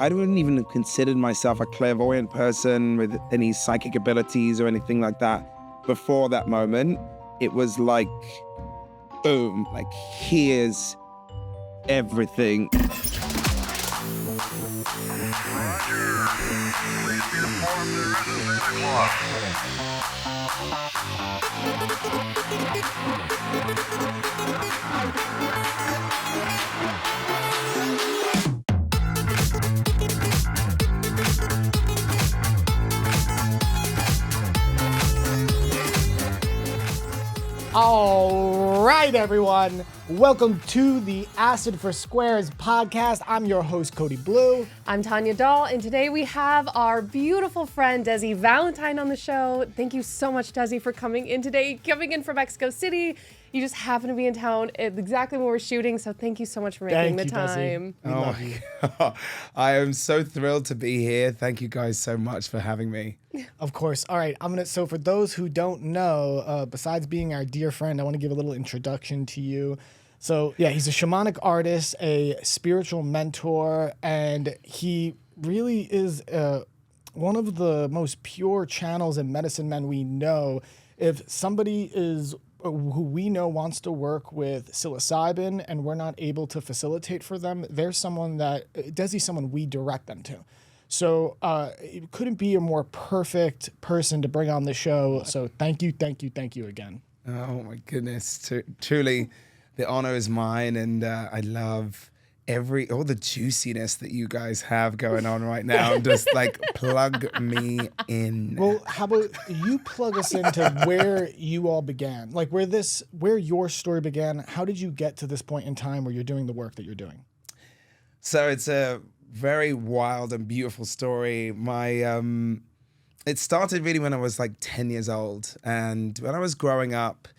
I wouldn't even have considered myself a clairvoyant person with any psychic abilities or anything like that. Before that moment, it was like, boom, like here's everything. Roger. Please be informed there is a Santa Claus. All right, everyone. Welcome to the Acid for Squares podcast. I'm your host, Cody Blue. I'm Tanya Dahl, and today we have our beautiful friend, Desi Valentine, on the show. Thank you so much, Desi, for coming in today, coming in from Mexico City. You just happen to be in town at exactly when we're shooting, so thank you so much for making the time. We love you. I am so thrilled to be here. Thank you guys so much for having me. Of course. All right. So for those who don't know, besides being our dear friend, I want to give a little introduction to you. So yeah, he's a shamanic artist, a spiritual mentor, and he really is one of the most pure channels and medicine men we know. If somebody is who we know wants to work with psilocybin and we're not able to facilitate for them, there's someone that, Desi's someone we direct them to. So it couldn't be a more perfect person to bring on the show. So thank you again. Oh my goodness. Truly, the honor is mine, and I love all the juiciness that you guys have going on right now. Just like plug me in. Well, how about you plug us into where you all began? Like where your story began. How did you get to this point in time where you're doing the work that you're doing? So it's a very wild and beautiful story. It started really when I was like 10 years old. And when I was growing up,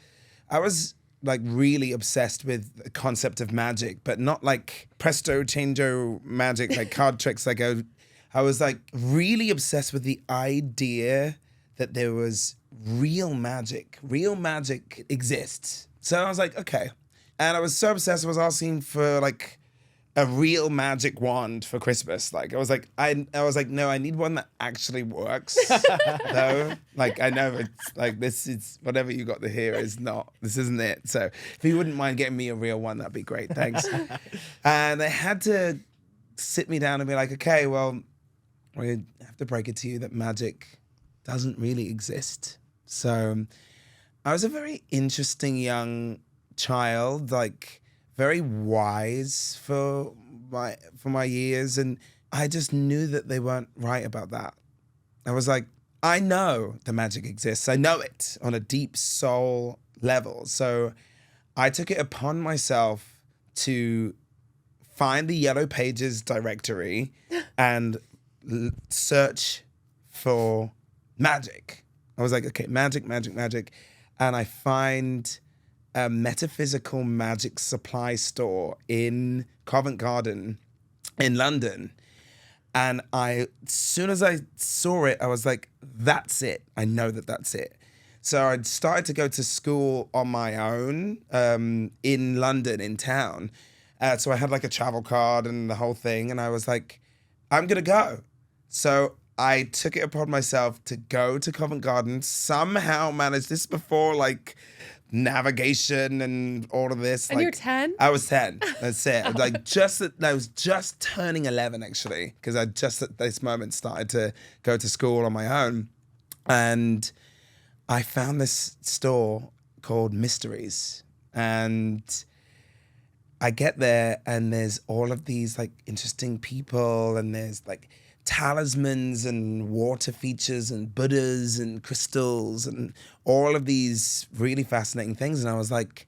I was like really obsessed with the concept of magic, but not like presto changeo magic, like card tricks. Like I was like really obsessed with the idea that there was real magic exists. So I was like, okay. And I was so obsessed, I was asking for like a real magic wand for Christmas. Like I was like, no, I need one that actually works. Though, like I know it's like this is whatever you got to hear is not. This isn't it. So if you wouldn't mind getting me a real one, that'd be great. Thanks. And they had to sit me down and be like, okay, well, we have to break it to you that magic doesn't really exist. So I was a very interesting young child, like very wise for my years, and I just knew that they weren't right about that. I was like, I know the magic exists. I know it on a deep soul level. So I took it upon myself to find the Yellow Pages directory and search for magic. I was like, okay, magic. And I find a metaphysical magic supply store in Covent Garden in London. And as soon as I saw it, I was like, that's it. I know that's it. So I started to go to school on my own in London, in town. So I had like a travel card and the whole thing. And I was like, I'm going to go. So I took it upon myself to go to Covent Garden, somehow managed this before like navigation and all of this. And like, you're 10? I was 10. That's it. I was just turning 11 actually, because I just at this moment started to go to school on my own. And I found this store called Mysteries. And I get there and there's all of these like interesting people, and there's like talismans and water features and Buddhas and crystals and all of these really fascinating things. And I was like,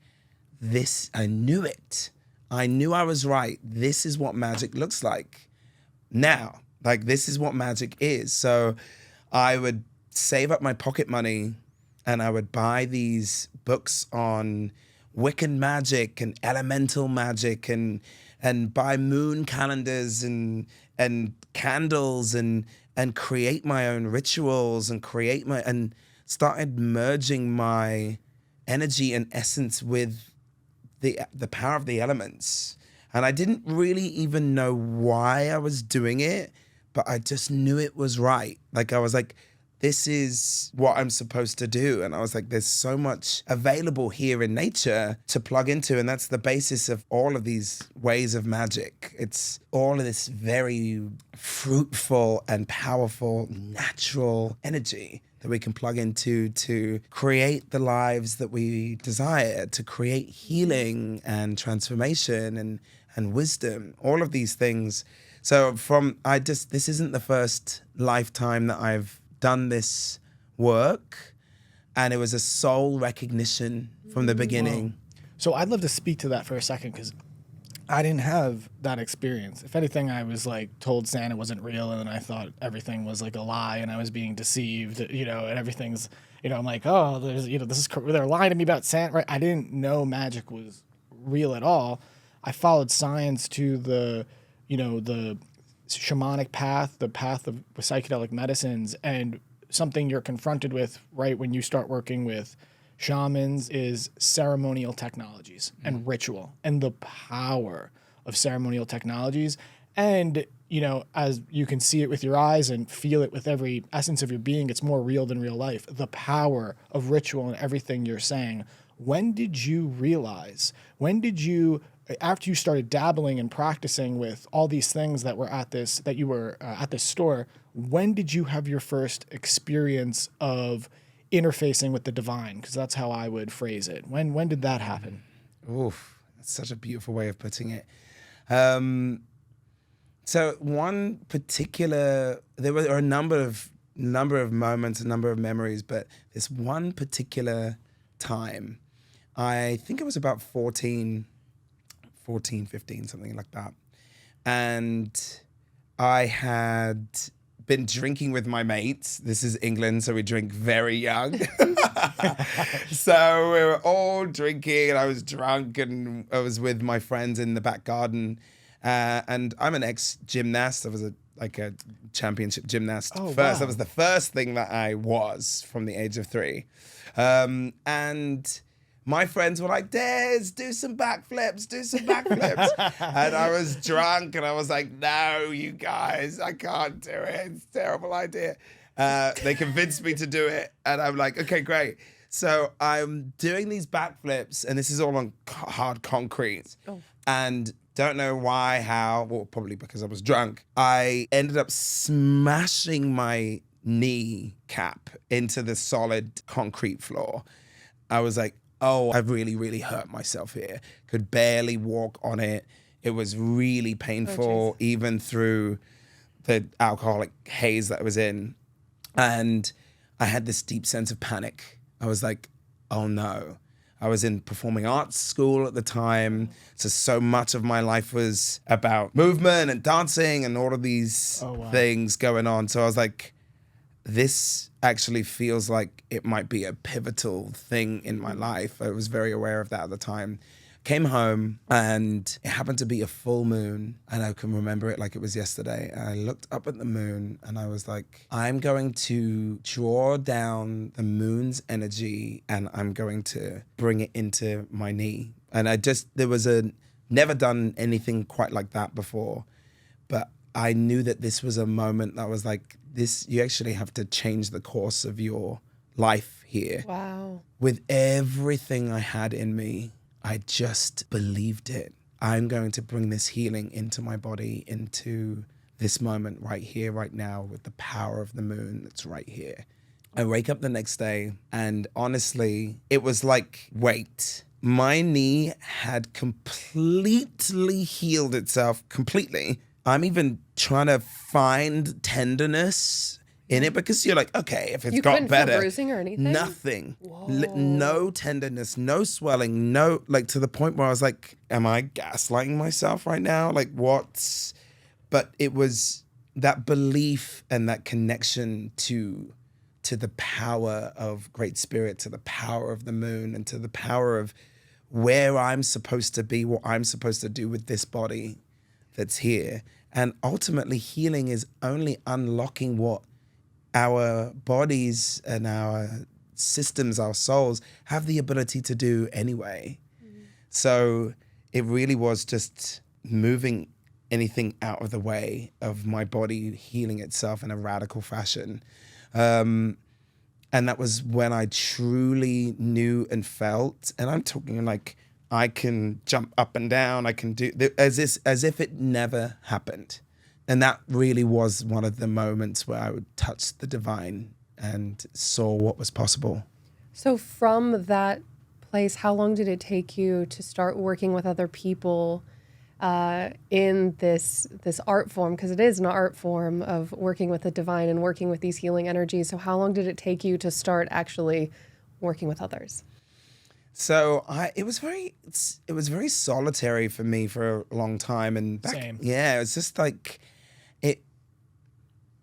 I knew it. I knew I was right. This is what magic looks like now. Like, this is what magic is. So I would save up my pocket money and I would buy these books on Wiccan magic and elemental magic and buy moon calendars and candles and create my own rituals and started merging my energy and essence with the power of the elements. And I didn't really even know why I was doing it, but I just knew it was right. Like I was like, this is what I'm supposed to do. And I was like, there's so much available here in nature to plug into. And that's the basis of all of these ways of magic. It's all of this very fruitful and powerful natural energy that we can plug into to create the lives that we desire, to create healing and transformation and wisdom, all of these things. So this isn't the first lifetime that I've done this work, and it was a soul recognition from the beginning. So I'd love to speak to that for a second, because I didn't have that experience. If anything, I was like told Santa wasn't real, and then I thought everything was like a lie and I was being deceived, and everything's, I'm like, oh, there's, they're lying to me about Santa, right? I didn't know magic was real at all. I followed science to the shamanic path, the path of psychedelic medicines, and something you're confronted with right when you start working with shamans is ceremonial technologies and ritual, and the power of ceremonial technologies. And, as you can see it with your eyes and feel it with every essence of your being, it's more real than real life. The power of ritual and everything you're saying. When did you realize, after you started dabbling and practicing with all these things that you were at this store, when did you have your first experience of interfacing with the divine? Because that's how I would phrase it. When did that happen? Oof, that's such a beautiful way of putting it. So one particular, there were a number of moments, a number of memories, but this one particular time, I think it was about 14, 15, something like that. And I had been drinking with my mates. This is England, so we drink very young. So we were all drinking, and I was drunk, and I was with my friends in the back garden. And I'm an ex-gymnast. I was a championship gymnast first. Wow. That was the first thing that I was from the age of 3. And my friends were like, Des, do some backflips. And I was drunk, and I was like, no, you guys, I can't do it. It's a terrible idea. They convinced me to do it, and I'm like, okay, great. So I'm doing these backflips, and this is all on hard concrete. And don't know why, how, well, probably because I was drunk. I ended up smashing my knee cap into the solid concrete floor. I was like, oh, I've really, really hurt myself here. Could barely walk on it. It was really painful, even through the alcoholic haze that I was in. And I had this deep sense of panic. I was like, oh no. I was in performing arts school at the time. So much of my life was about movement and dancing and all of these things going on. So I was like, this actually feels like it might be a pivotal thing in my life. I was very aware of that at the time. Came home, and it happened to be a full moon, and I can remember it like it was yesterday. And I looked up at the moon, and I was like, I'm going to draw down the moon's energy, and I'm going to bring it into my knee. And there was never done anything quite like that before, but I knew that this was a moment that was like, you actually have to change the course of your life here. Wow. With everything I had in me, I just believed it. I'm going to bring this healing into my body, into this moment right here, right now, with the power of the moon that's right here. I wake up the next day, and honestly, it was like, wait, my knee had completely healed itself, completely. I'm even trying to find tenderness in it, because you're like, okay, if it's got better. Feel bruising or anything? Nothing. No tenderness, no swelling, no, like, to the point where I was like, am I gaslighting myself right now? Like, what's, but it was that belief and that connection to the power of Great Spirit, to the power of the moon, and to the power of where I'm supposed to be, what I'm supposed to do with this body that's here. And ultimately, healing is only unlocking what our bodies and our systems, our souls, have the ability to do anyway. So it really was just moving anything out of the way of my body healing itself in a radical fashion. And that was when I truly knew and felt, and I'm talking like I can jump up and down, I can do, as if it never happened. And that really was one of the moments where I would touch the divine and saw what was possible. So from that place, how long did it take you to start working with other people in this art form? Because it is an art form of working with the divine and working with these healing energies. So how long did it take you to start actually working with others? So it was very solitary for me for a long time, and Same. Yeah, it's just like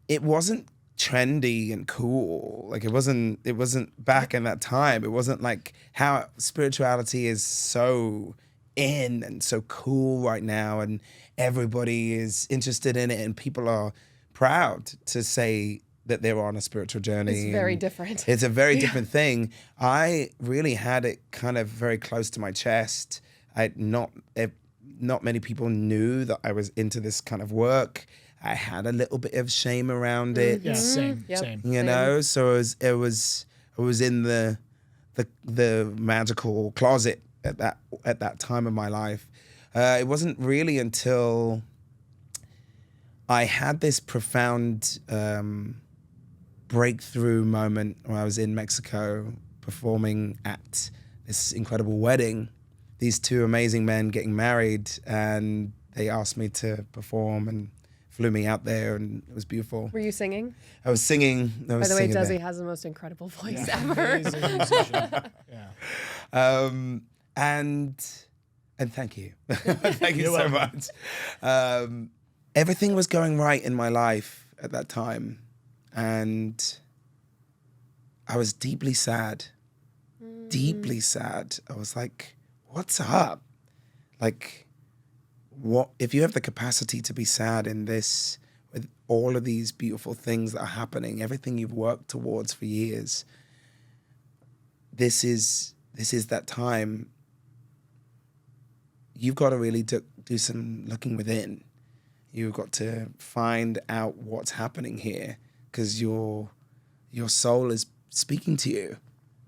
it wasn't trendy and cool. Like it wasn't back in that time. It wasn't like how spirituality is so in and so cool right now, and everybody is interested in it, and people are proud to say that they were on a spiritual journey. It's very different. It's a very different thing. I really had it kind of very close to my chest. Not many people knew that I was into this kind of work. I had a little bit of shame around it. Yeah, same. You know, so it was in the magical closet at that time of my life. It wasn't really until I had this profound breakthrough moment when I was in Mexico performing at this incredible wedding. These two amazing men getting married, and they asked me to perform and flew me out there, and it was beautiful. Were you singing? I was singing. By the way, Desi there. has the most incredible voice Yeah. ever. Amazing musician. Yeah. And thank you. Thank you You're so welcome. much. Everything was going right in my life at that time, and I was deeply sad. Deeply sad. I was like, what's up? Like, what if you have the capacity to be sad in this, with all of these beautiful things that are happening, everything you've worked towards for years? This is that time. You've got to really do some looking within. You've got to find out what's happening here, because your soul is speaking to you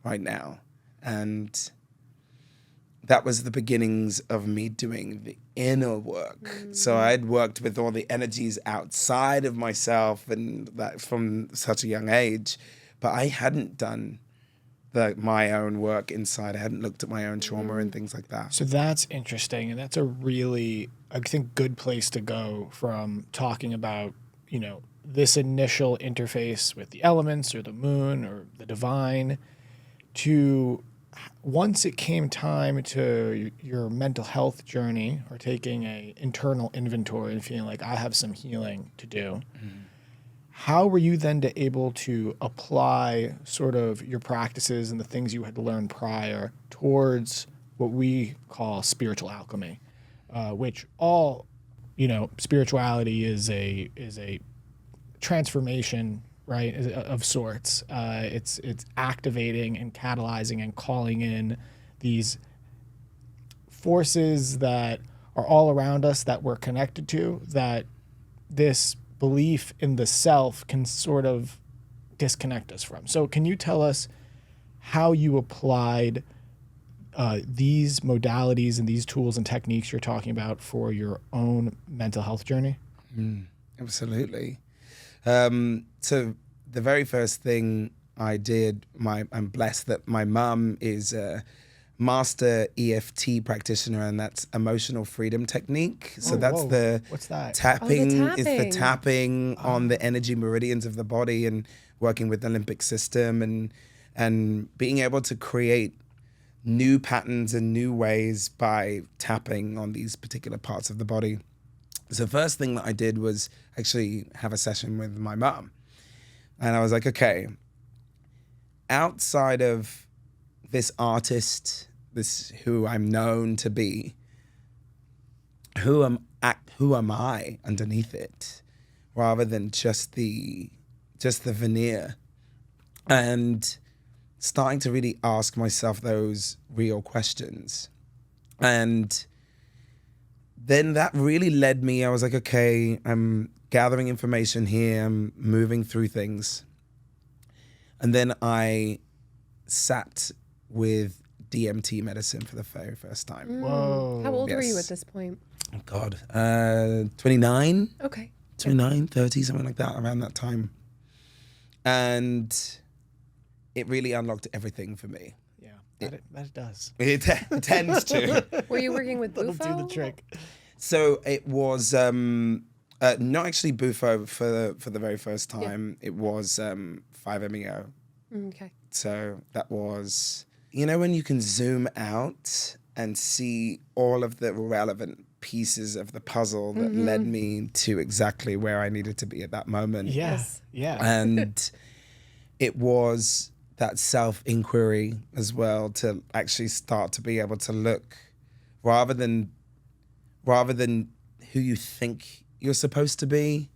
right now. And that was the beginnings of me doing the inner work. So I'd worked with all the energies outside of myself, and that from such a young age, but I hadn't done my own work inside. I hadn't looked at my own trauma and things like that. So that's interesting, and that's a really, I think, good place to go from talking about, this initial interface with the elements or the moon or the divine, to once it came time to your mental health journey, or taking a internal inventory and feeling like I have some healing to do. How were you then able to apply sort of your practices and the things you had learned prior towards what we call spiritual alchemy, which all, spirituality is a transformation, right, of sorts. It's activating and catalyzing and calling in these forces that are all around us that we're connected to, that this belief in the self can sort of disconnect us from. So can you tell us how you applied these modalities and these tools and techniques you're talking about for your own mental health journey? Absolutely. So the very first thing I did, I'm blessed that my mum is a master EFT practitioner, and that's emotional freedom technique. So What's that? Tapping Oh, the is the tapping. tapping on the energy meridians of the body, and working with the limbic system, and being able to create new patterns and new ways by tapping on these particular parts of the body. So the first thing that I did was actually have a session with my mum. And I was like, okay, outside of this artist, this who I'm known to be, who am I underneath it, rather than just the veneer? And starting to really ask myself those real questions. And then that really led me. I was like, okay, I'm gathering information here. I'm moving through things. And then I sat with DMT medicine for the very first time. Whoa. How old were you Yes. at this point? Oh, God, 29, Okay. 29, 30, something like that, around that time. And it really unlocked everything for me. Yeah, that it does. It tends to. Were you working with That'll Bufo? do the trick. So it was not actually Bufo for the very first time. It was 5-MeO. Okay. So that was, when you can zoom out and see all of the relevant pieces of the puzzle that led me to exactly where I needed to be at that moment. Yes. Yeah. And it was that self-inquiry as well, to actually start to be able to look rather than who you think you're supposed to be,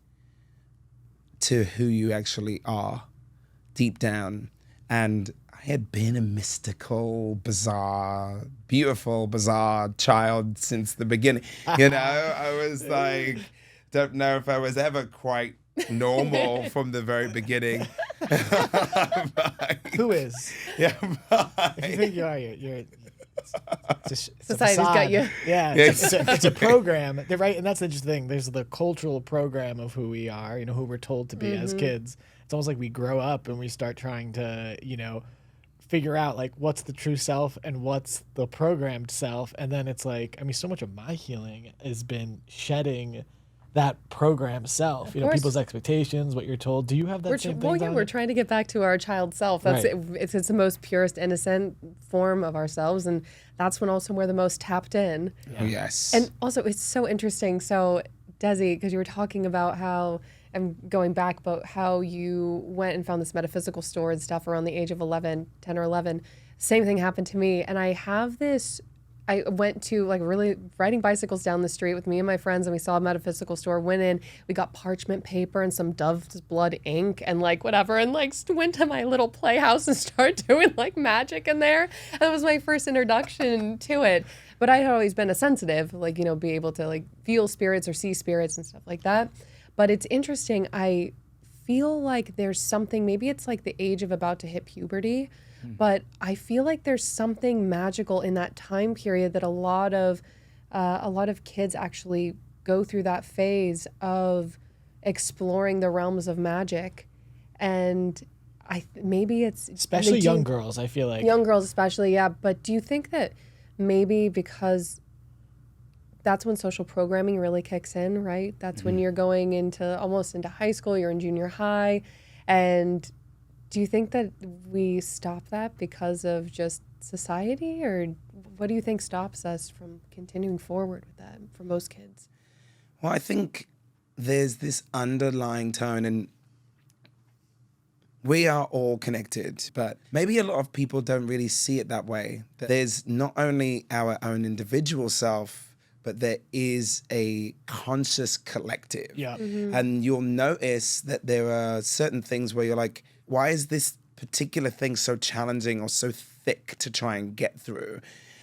to who you actually are deep down. And I had been a mystical, bizarre, beautiful, bizarre child since the beginning. I was like, don't know if I was ever quite normal from the very beginning. Who is? Yeah, If you think you are, you're it's a Society's got facade. you. Yeah, it's a program. They're right, and that's the interesting thing. There's the cultural program of who we are, who we're told to be as kids. It's almost like we grow up and we start trying to, figure out like what's the true self and what's the programmed self. And then it's like, so much of my healing has been shedding that programmed self, course. people's expectations, what you're told. Do you have that same thing? We're trying to get back to our child self. That's Right. it's the most purest, innocent form of ourselves, and that's when also we're the most tapped in. Oh, yes. And also, it's so interesting. So, Desi, because you were talking about how, I'm going back, about how you went and found this metaphysical store and stuff around the age of 10 or 11. Same thing happened to me. And I have this, I went to really riding bicycles down the street with me and my friends, and we saw a metaphysical store, went in, we got parchment paper and some dove's blood ink and whatever, and went to my little playhouse and started doing magic in there. And that was my first introduction to it. But I had always been a sensitive, be able to feel spirits or see spirits and stuff like that. But it's interesting. I feel like there's something, maybe it's the age of about to hit puberty, but I feel like there's something magical in that time period that a lot of kids actually go through that phase of exploring the realms of magic. And maybe it's Especially young girls, I feel like. young girls especially, yeah. But do you think that maybe because that's when social programming really kicks in, right? That's when you're going almost into high school, you're in junior high. And do you think that we stop that because of just society, or what do you think stops us from continuing forward with that for most kids? Well, I think there's this underlying tone, and we are all connected, but maybe a lot of people don't really see it that way. That there's not only our own individual self, but there is a conscious collective. Yeah. And you'll notice that there are certain things where you're like, why is this particular thing so challenging or so thick to try and get through?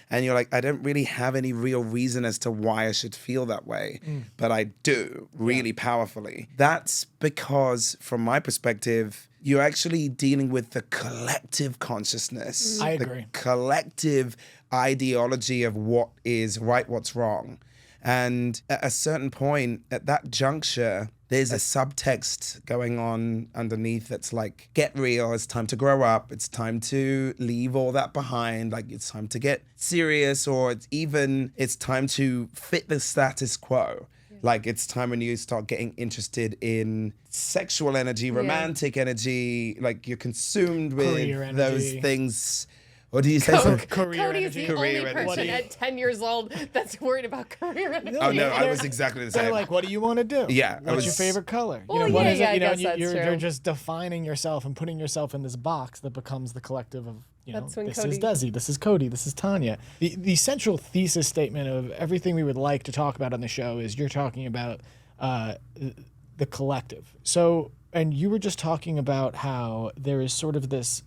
And you're like, I don't really have any real reason as to why I should feel that way, but I do really powerfully. That's because, from my perspective, you're actually dealing with the collective consciousness. I the agree. collective ideology of what is right, what's wrong. And at a certain point, at that juncture, there's a subtext going on underneath that's like, get real, it's time to grow up, it's time to leave all that behind, it's time to get serious, or it's time to fit the status quo. It's time when you start getting interested in sexual energy, romantic energy, you're consumed with Career those energy. things. What do you say? Career Cody's energy. the only Career energy. person at 10 years old that's worried about career energy. Oh no, I was exactly the They're same. like, what do you want to do? Yeah, I What's your was- favorite color? Well, what yeah, is yeah, I it? guess that's You're true. just defining yourself and putting yourself in this box that becomes the collective of, That's when this Cody- is Desi, this is Cody, this is Tanya. The central thesis statement of everything we would like to talk about on the show is you're talking about the collective. So, and you were just talking about how there is sort of this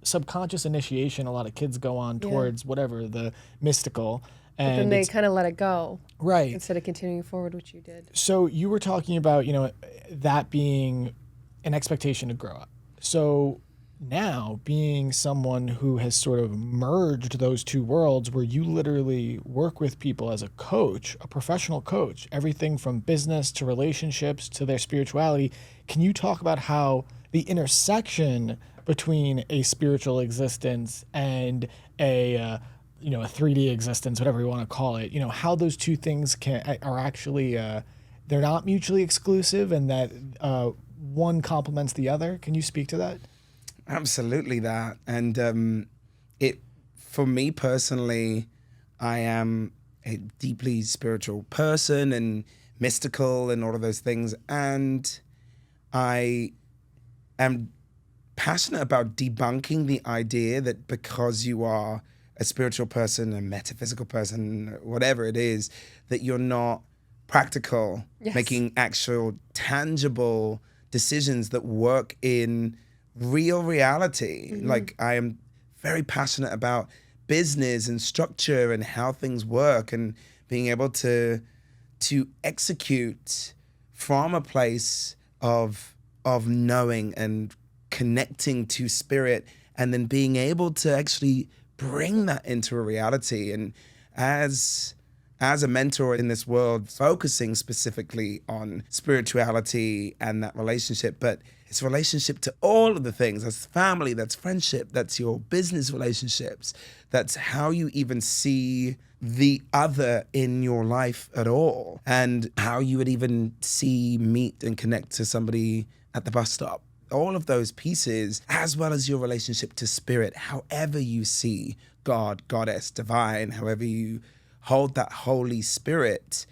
subconscious initiation a lot of kids go on towards whatever the mystical, And and they it's kind of let it go. Right. instead of continuing forward, which you did. So you were talking about, that being an expectation to grow up. So now being someone who has sort of merged those two worlds where you literally work with people as a coach, a professional coach, everything from business to relationships to their spirituality. Can you talk about how the intersection between a spiritual existence and a 3D existence, whatever you want to call it, how those two things are actually, they're not mutually exclusive, and that one complements the other? Can you speak to that? Absolutely that. And for me personally, I am a deeply spiritual person and mystical and all of those things. And I am passionate about debunking the idea that because you are a spiritual person, a metaphysical person, whatever it is, that you're not practical, Yes. making actual tangible decisions that work in real reality. Like, I am very passionate about business and structure and how things work, and being able to execute from a place of knowing and connecting to spirit, and then being able to actually bring that into a reality. And as a mentor in this world, focusing specifically on spirituality and that relationship, but it's relationship to all of the things. That's family, that's friendship, that's your business relationships, that's how you even see the other in your life at all, and how you would even meet and connect to somebody at the bus stop. All of those pieces, as well as your relationship to spirit, however you see God, goddess, divine, however you hold that Holy Spirit,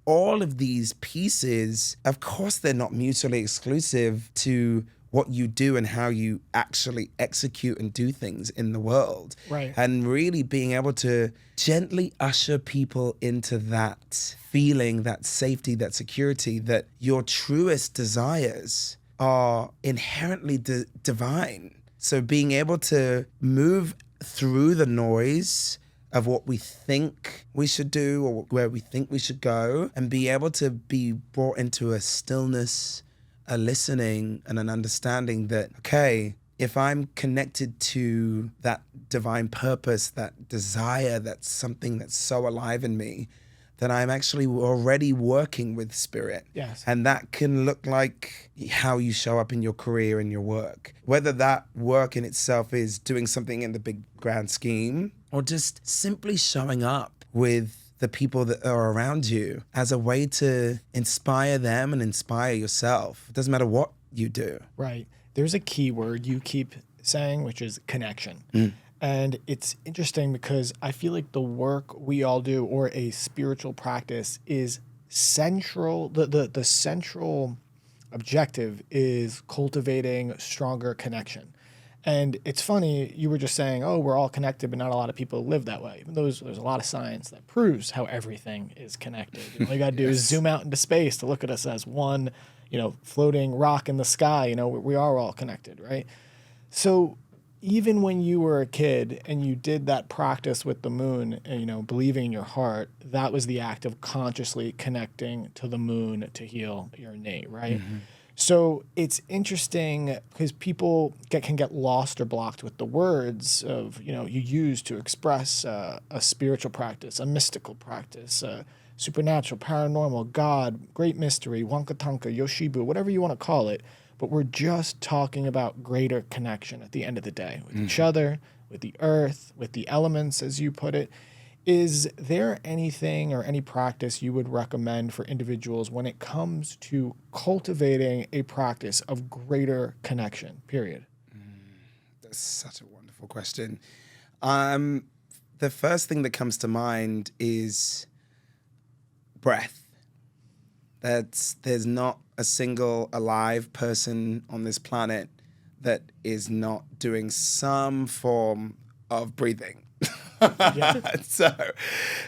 all of these pieces, of course, they're not mutually exclusive to what you do and how you actually execute and do things in the world. Right. And really being able to gently usher people into that feeling, that safety, that security, that your truest desires are inherently divine. So being able to move through the noise of what we think we should do or where we think we should go, and be able to be brought into a stillness, a listening, and an understanding that, okay, if I'm connected to that divine purpose, that desire, that's something that's so alive in me, then I'm actually already working with spirit. Yes. And that can look like how you show up in your career and your work. Whether that work in itself is doing something in the big grand scheme, or just simply showing up with the people that are around you as a way to inspire them and inspire yourself. It doesn't matter what you do. Right. There's a key word you keep saying, which is connection. And it's interesting because I feel like the work we all do, or a spiritual practice, is central. The central objective is cultivating stronger connection. And it's funny, you were just saying, oh, we're all connected, but not a lot of people live that way. Even though there's a lot of science that proves how everything is connected. All you got to do is zoom out into space to look at us as one, floating rock in the sky. We are all connected, right? So even when you were a kid and you did that practice with the moon, and, believing in your heart, that was the act of consciously connecting to the moon to heal your innate, right? Mm-hmm. So it's interesting because people can get lost or blocked with the words of, you use to express a spiritual practice, a mystical practice, supernatural, paranormal, God, great mystery, Wankatanka, Yoshibu, whatever you want to call it. But we're just talking about greater connection at the end of the day with each other, with the earth, with the elements, as you put it. Is there anything or any practice you would recommend for individuals when it comes to cultivating a practice of greater connection, period? That's such a wonderful question. The first thing that comes to mind is breath. There's not a single alive person on this planet that is not doing some form of breathing. So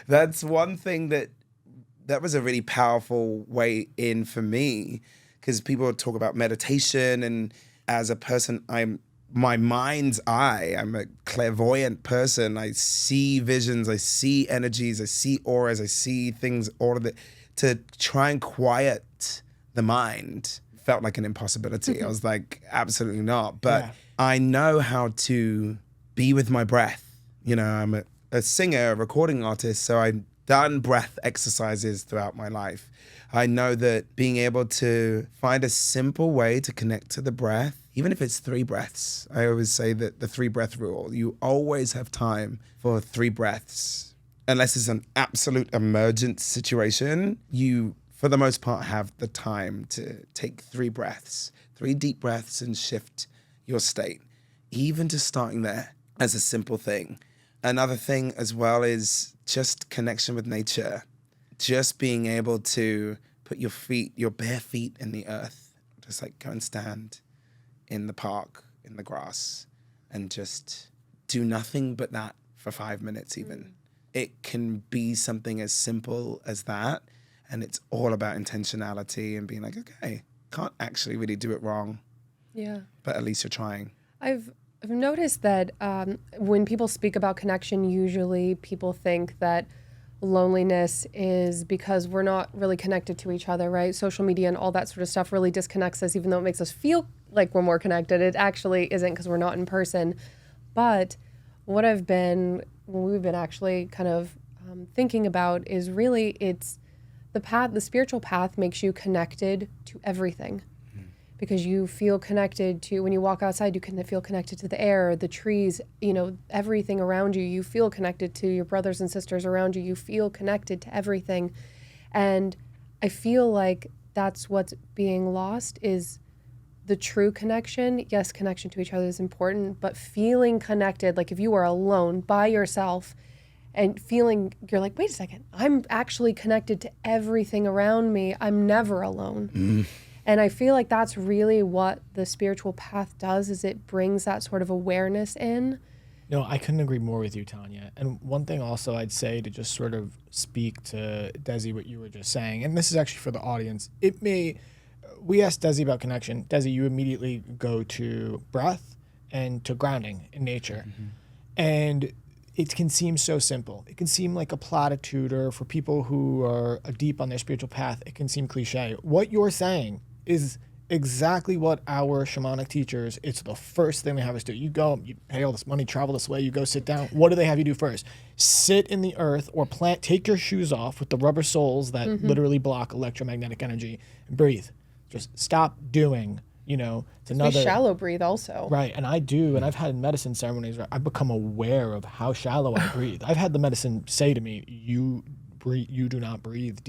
that's one thing that was a really powerful way in for me, because people talk about meditation, and as a person, I'm my mind's eye. I'm a clairvoyant person. I see visions, I see energies, I see auras, I see things, all of it. To try and quiet the mind felt like an impossibility. I was like, absolutely not. But Yeah. I know how to be with my breath. You know, I'm a singer, a recording artist, so I've done breath exercises throughout my life. I know that being able to find a simple way to connect to the breath, even if it's 3 breaths, I always say that the 3 breath rule, you always have time for 3 breaths. Unless it's an absolute emergent situation, you, for the most part, have the time to take 3 breaths, 3 deep breaths and shift your state, even just starting there as a simple thing. Another thing as well is just connection with nature. Just being able to put your feet, your bare feet in the earth, just like go and stand in the park, in the grass, and just do nothing but that for 5 minutes even. It can be something as simple as that, and it's all about intentionality and being like, okay, can't actually really do it wrong, Yeah. but at least you're trying. I've noticed that when people speak about connection, usually people think that loneliness is because we're not really connected to each other, right? Social media and all that sort of stuff really disconnects us, even though it makes us feel like we're more connected. It actually isn't because we're not in person. But what we've been actually kind of thinking about is really it's the spiritual path makes you connected to everything. Because you feel connected to, when you walk outside, you can feel connected to the air, the trees, you know, everything around you. You feel connected to your brothers and sisters around you. You feel connected to everything. And I feel like that's what's being lost is the true connection. Yes, connection to each other is important, but feeling connected, like if you are alone by yourself and feeling, you're like, wait a second, I'm actually connected to everything around me. I'm never alone. And I feel like that's really what the spiritual path does, is it brings that sort of awareness in. No, I couldn't agree more with you, Tanya. And one thing also I'd say to just sort of speak to Desi, what you were just saying, and this is actually for the audience. We asked Desi about connection. Desi, you immediately go to breath and to grounding in nature. And it can seem so simple. It can seem like a platitude, or for people who are deep on their spiritual path, it can seem cliche. What you're saying is exactly what our shamanic teachers, it's the first thing they have us do. You go, you pay all this money, travel this way, you go sit down. What do they have you do first? Sit in the earth or take your shoes off with the rubber soles that literally block electromagnetic energy and breathe. Just stop doing, it's another. We shallow breathe also. Right, and I do, and I've had medicine ceremonies where I've become aware of how shallow I breathe. I've had the medicine say to me, you do not breathe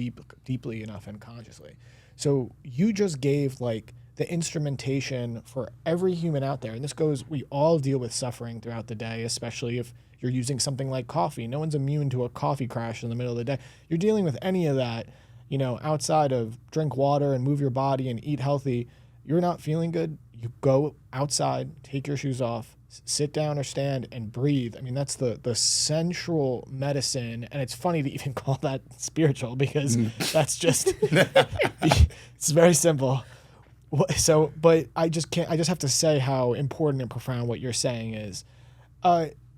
deeply enough and consciously. So you just gave like the instrumentation for every human out there. And this goes, we all deal with suffering throughout the day, especially if you're using something like coffee. No one's immune to a coffee crash in the middle of the day. You're dealing with any of that, outside of drink water and move your body and eat healthy. You're not feeling good. You go outside, take your shoes off, sit down or stand and breathe. I mean, that's the sensual medicine. And it's funny to even call that spiritual, because that's just, it's very simple. So, but I just have to say how important and profound what you're saying is.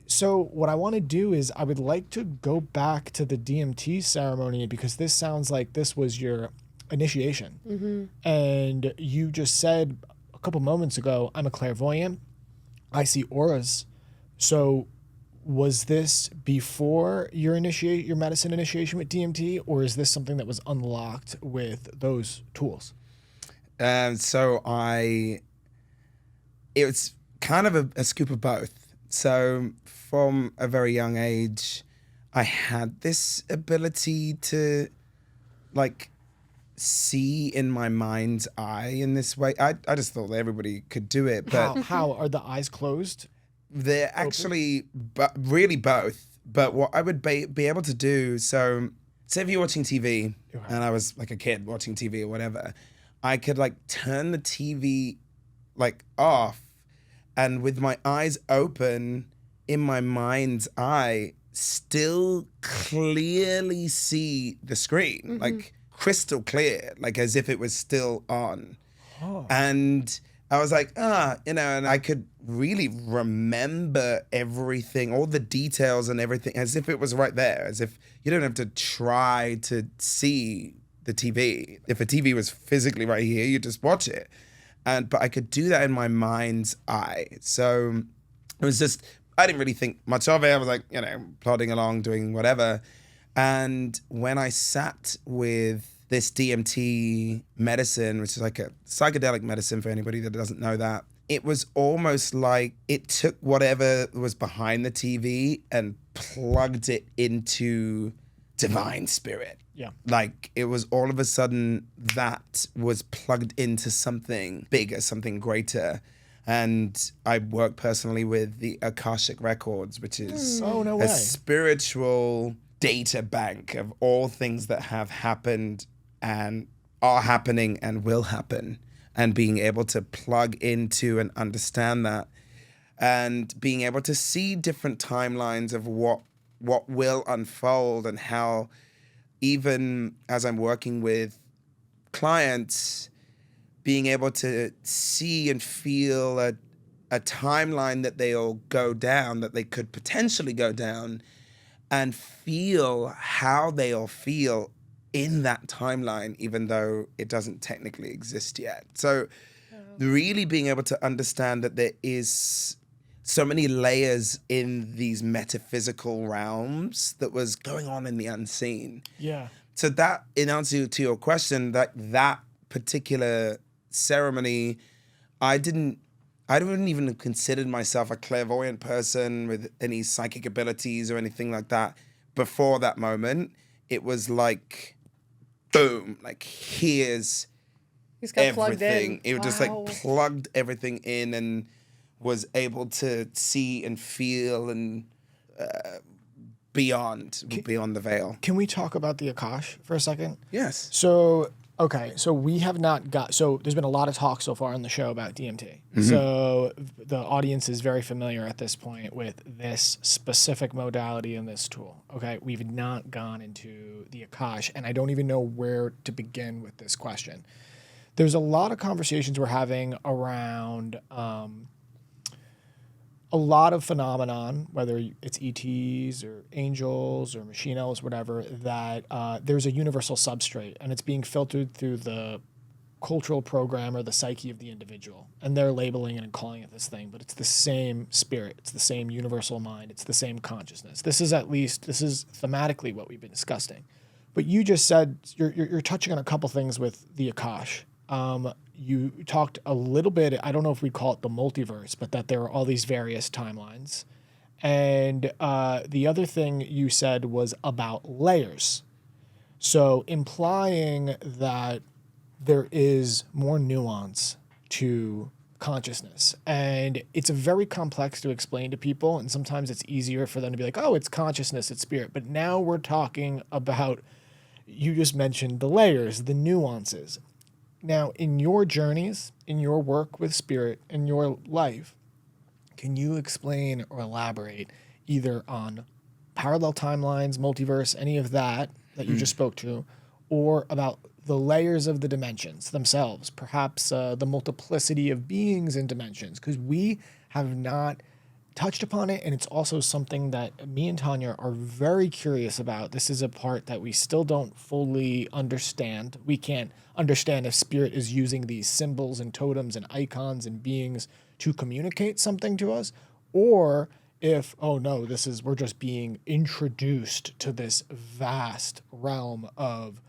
So what I want to do is I would like to go back to the DMT ceremony, because this sounds like this was your initiation. And you just said a couple moments ago, I'm a clairvoyant. I see auras. So was this before your medicine initiation with DMT, or is this something that was unlocked with those tools? So it was kind of a scoop of both. So from a very young age, I had this ability to like see in my mind's eye in this way. I just thought that everybody could do it, but How are the eyes closed? they're actually really both. But what I would be able to do, so say if you're watching TV, and I was like a kid watching TV or whatever, I could like turn the TV like off, and with my eyes open, in my mind's eye, still clearly see the screen, like crystal clear, like as if it was still on. And I was like, and I could really remember everything, all the details and everything, as if it was right there, as if you don't have to try to see the TV. If a TV was physically right here, you just watch it. But I could do that in my mind's eye. So it was just, I didn't really think much of it. I was like, plodding along, doing whatever. And when I sat with this DMT medicine, which is like a psychedelic medicine for anybody that doesn't know that, it was almost like it took whatever was behind the TV and plugged it into divine spirit. Yeah. Like it was all of a sudden that was plugged into something bigger, something greater. And I work personally with the Akashic records, which is no a way. spiritual data bank of all things that have happened and are happening and will happen, and being able to plug into and understand that, and being able to see different timelines of what will unfold, and how even as I'm working with clients, being able to see and feel a timeline that they'll go down, that they could potentially go down, and feel how they'll feel in that timeline, even though it doesn't technically exist yet. So really being able to understand that there is so many layers in these metaphysical realms that was going on in the unseen. Yeah. So that, in answer to your question, that particular ceremony, I wouldn't even have considered myself a clairvoyant person with any psychic abilities or anything like that before that moment. It was like, boom, like here's He's got plugged everything. in. It just like plugged everything in and was able to see and feel and beyond the veil. Can we talk about the Akash for a second? Yes. So, okay, so we have not got, so there's been a lot of talk so far on the show about DMT. So the audience is very familiar at this point with this specific modality and this tool. Okay, we've not gone into the Akash, and I don't even know where to begin with this question. There's a lot of conversations we're having around a lot of phenomenon, whether it's ETs or angels or machine elves, whatever, that there's a universal substrate, and it's being filtered through the cultural program or the psyche of the individual. And they're labeling it and calling it this thing, but it's the same spirit. It's the same universal mind. It's the same consciousness. This is thematically what we've been discussing. But you just said, you're touching on a couple things with the Akash. You talked a little bit, I don't know if we call it the multiverse, but that there are all these various timelines. And the other thing you said was about layers. So implying that there is more nuance to consciousness. And it's very complex to explain to people. And sometimes it's easier for them to be like, oh, it's consciousness, it's spirit. But now we're talking about, you just mentioned the layers, the nuances. Now, in your journeys, in your work with spirit, in your life, can you explain or elaborate either on parallel timelines, multiverse, any of that you just spoke to, or about the layers of the dimensions themselves, perhaps the multiplicity of beings and dimensions? Because we have not touched upon it, and it's also something that me and Tanya are very curious about. This is a part that we still don't fully understand. We can't understand if spirit is using these symbols and totems and icons and beings to communicate something to us, or if, oh no, we're just being introduced to this vast realm of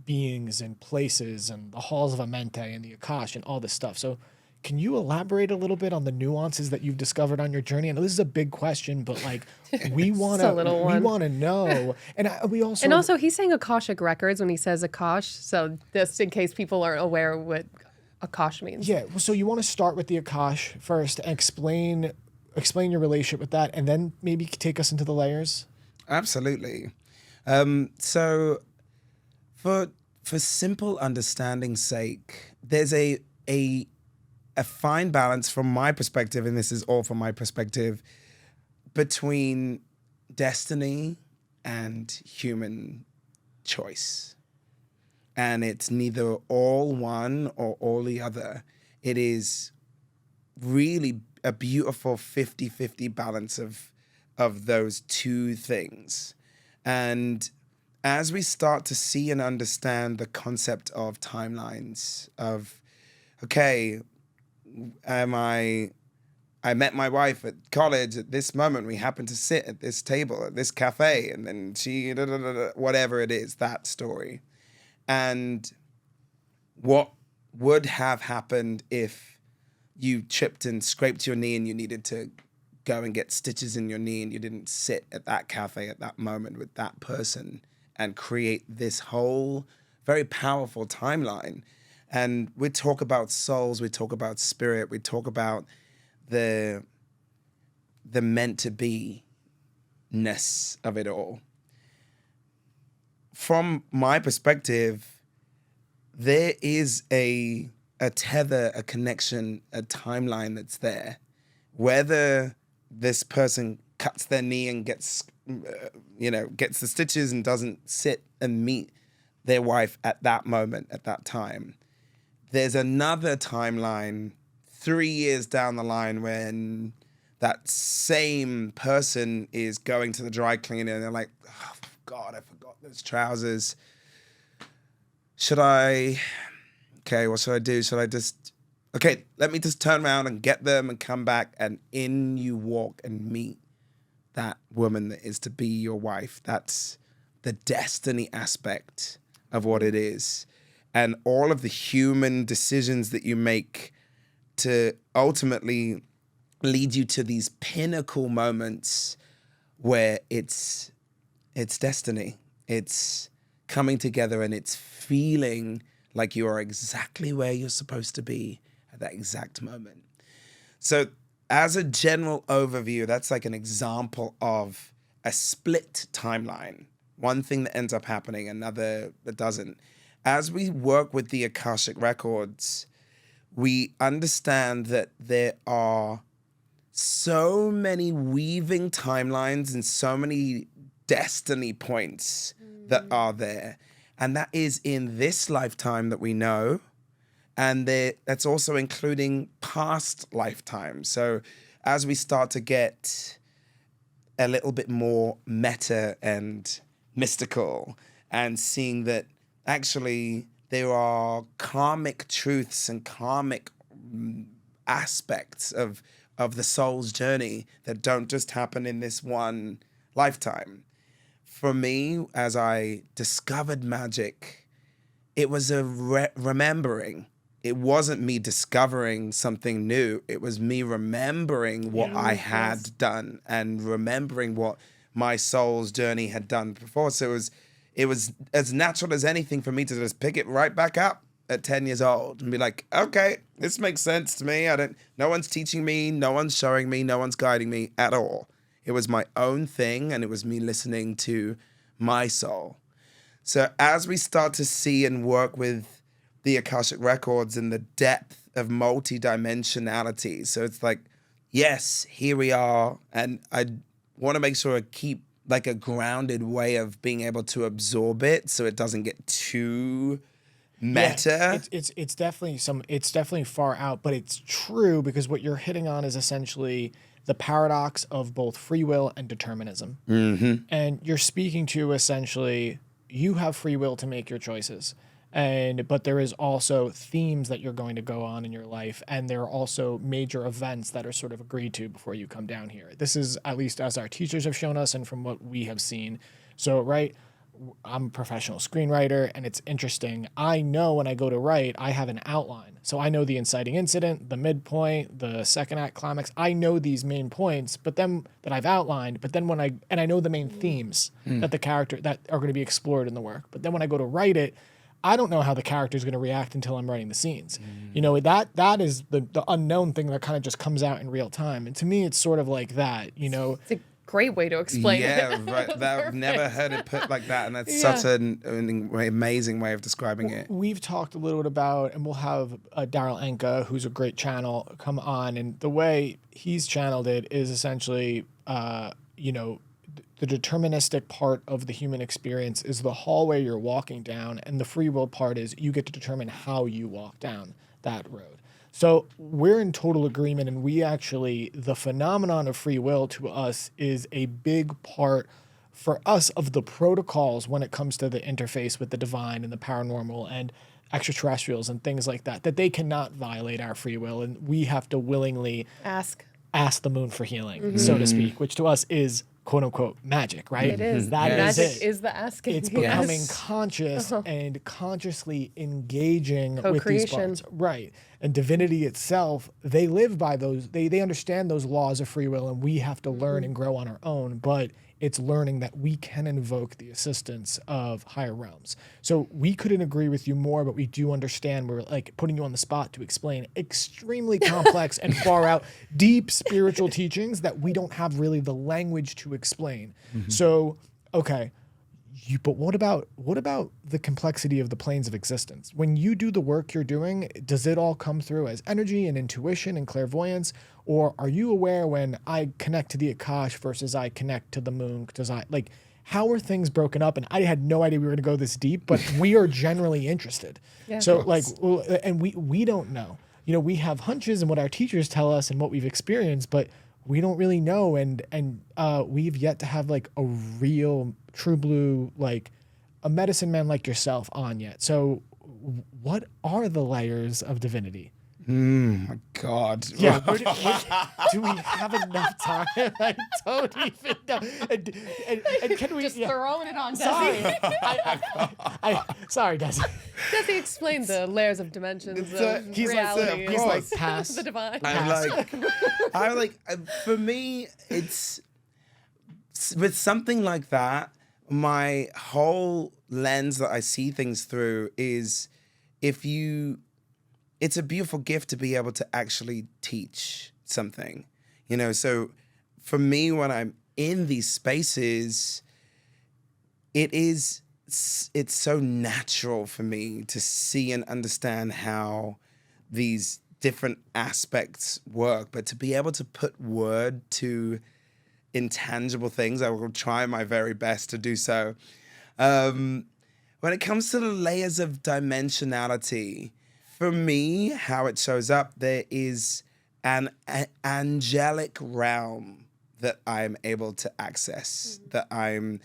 beings and places and the halls of Amente and the Akash and all this stuff. So can you elaborate a little bit on the nuances that you've discovered on your journey? I know this is a big question, but like we want to know. And we also And also he's saying Akashic records when he says Akash. So just in case people aren't aware what Akash means. Yeah. Well, so you want to start with the Akash first and explain your relationship with that, and then maybe take us into the layers? Absolutely. So for simple understanding's sake, there's a fine balance from my perspective, and this is all from my perspective, between destiny and human choice. And it's neither all one or all the other. it is really a beautiful 50-50 balance of those two things. And as we start to see and understand the concept of timelines of, okay, I met my wife at college at this moment. We happened to sit at this table at this cafe, and then she, whatever it is, that story. And what would have happened if you tripped and scraped your knee and you needed to go and get stitches in your knee and you didn't sit at that cafe at that moment with that person and create this whole very powerful timeline. And we talk about souls, we talk about spirit, we talk about the meant to be-ness of it all. From my perspective, there is a tether, a connection, a timeline that's there. Whether this person cuts their knee and gets the stitches and doesn't sit and meet their wife at that moment, at that time. There's another timeline 3 years down the line when that same person is going to the dry cleaner and they're like, oh, God, I forgot those trousers. Okay, what should I do? Let me just turn around and get them and come back, and in you walk and meet that woman that is to be your wife. That's the destiny aspect of what it is. And all of the human decisions that you make to ultimately lead you to these pinnacle moments where it's destiny. It's coming together and it's feeling like you are exactly where you're supposed to be at that exact moment. So as a general overview, that's like an example of a split timeline. One thing that ends up happening, another that doesn't. As we work with the Akashic records, we understand that there are so many weaving timelines and so many destiny points that are there. And that is in this lifetime that we know. And that's also including past lifetimes. So as we start to get a little bit more meta and mystical and seeing that actually there are karmic truths and karmic aspects of the soul's journey that don't just happen in this one lifetime. For me, as I discovered Magick, it was a remembering. It wasn't me discovering something new. It was me remembering what I had done and remembering what my soul's journey had done before. So it was as natural as anything for me to just pick it right back up at 10 years old and be like, okay, this makes sense to me. No one's teaching me, no one's showing me, no one's guiding me at all. It was my own thing, and it was me listening to my soul. So as we start to see and work with the Akashic records and the depth of multidimensionality, so it's like, yes, here we are, and I want to make sure I keep like a grounded way of being able to absorb it so it doesn't get too meta. Yeah, it's definitely far out, but it's true because what you're hitting on is essentially the paradox of both free will and determinism. Mm-hmm. And you're speaking to essentially you have free will to make your choices. But there is also themes that you're going to go on in your life, and there are also major events that are sort of agreed to before you come down here. This is at least as our teachers have shown us and from what we have seen. So, right, I'm a professional screenwriter, and it's interesting. I know when I go to write, I have an outline. So I know the inciting incident, the midpoint, the second act climax. I know these main points, but then that I've outlined. But then I know the main themes that the character that are going to be explored in the work. But then when I go to write it, I don't know how the character is going to react until I'm writing the scenes. You know, that is the unknown thing that kind of just comes out in real time. And to me, it's sort of like that, you know. It's a great way to explain it. Yeah, right. I've never heard it put like that. And that's such an amazing way of describing it. We've talked a little bit about, and we'll have Dahl, who's a great channel, come on. And the way he's channeled it is essentially, you know, the deterministic part of the human experience is the hallway you're walking down, and the free will part is you get to determine how you walk down that road. So we're in total agreement, and we actually, the phenomenon of free will to us is a big part for us of the protocols when it comes to the interface with the divine and the paranormal and extraterrestrials and things like that, that they cannot violate our free will, and we have to willingly Ask. ask the moon for healing, so to speak, which to us is quote unquote magic, right? It is. That is Magic it. is the asking. It's Yes. becoming conscious and consciously engaging with these Co-creation. parts. Right. And divinity itself, they live by those, they understand those laws of free will, and we have to learn and grow on our own. But it's learning that we can invoke the assistance of higher realms. So we couldn't agree with you more, but we do understand we're like putting you on the spot to explain extremely complex and far out, deep spiritual teachings that we don't have really the language to explain. So, okay. But what about the complexity of the planes of existence? When you do the work you're doing, does it all come through as energy and intuition and clairvoyance? Or are you aware when I connect to the Akash versus I connect to the moon? How are things broken up? And I had no idea we were going to go this deep, but we are generally interested. Yeah. So and we don't know. You know, we have hunches and what our teachers tell us and what we've experienced, but we don't really know. And we've yet to have like a real true blue, like a medicine man like yourself on yet. So what are the layers of divinity? My God. Yeah, do we have enough time? I don't even know. And can we Just throwing it on Sorry, Desi. sorry, Desi. Desi explained the layers of dimensions of He's reality. he's like past. the divine. I'm like, for me, it's with something like that. My whole lens that I see things through is it's a beautiful gift to be able to actually teach something, you know? So for me, when I'm in these spaces, it's so natural for me to see and understand how these different aspects work, but to be able to put word to intangible things, I will try my very best to do so. When it comes to the layers of dimensionality, for me, how it shows up, there is an angelic realm that I'm able to access, and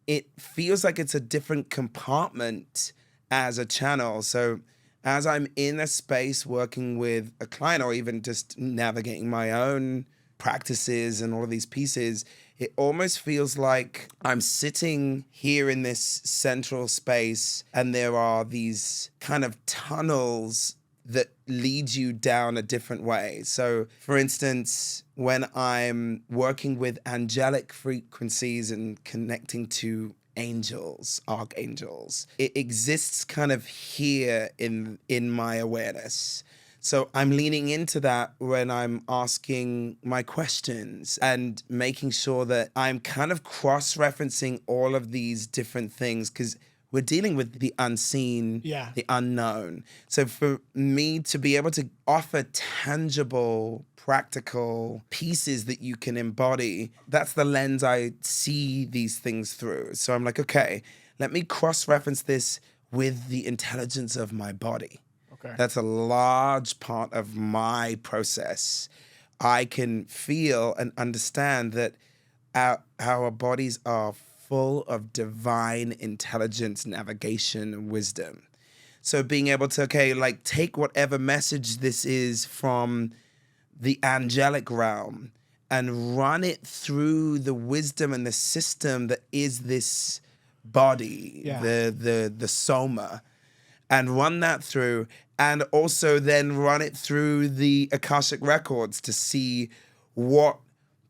it feels like it's a different compartment as a channel. So as I'm in a space working with a client or even just navigating my own practices and all of these pieces, it almost feels like I'm sitting here in this central space and there are these kind of tunnels that lead you down a different way. So for instance, when I'm working with angelic frequencies and connecting to angels, archangels, it exists kind of here in my awareness. So I'm leaning into that when I'm asking my questions and making sure that I'm kind of cross-referencing all of these different things, because we're dealing with the unseen, the unknown. So for me to be able to offer tangible, practical pieces that you can embody, that's the lens I see these things through. So I'm like, okay, let me cross-reference this with the intelligence of my body. Okay. That's a large part of my process. I can feel and understand that our bodies are full of divine intelligence, navigation, and wisdom. So being able to, take whatever message this is from the angelic realm and run it through the wisdom and the system that is this body, the soma, and run that through, and also then run it through the Akashic records to see what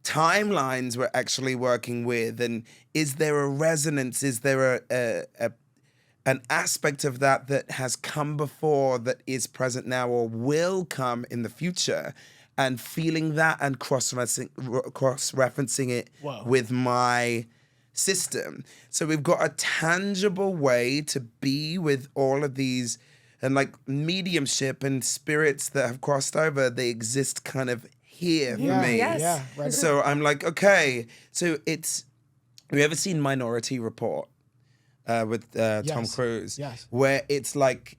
timelines we're actually working with, and is there a resonance? Is there an aspect of that has come before that is present now or will come in the future? And feeling that and cross-referencing it with my system. So we've got a tangible way to be with all of these, and like mediumship and spirits that have crossed over, they exist kind of here for me. Yes. Yeah, right. So I'm like, okay, so have you ever seen Minority Report with Tom Cruise? Yes. Where it's like,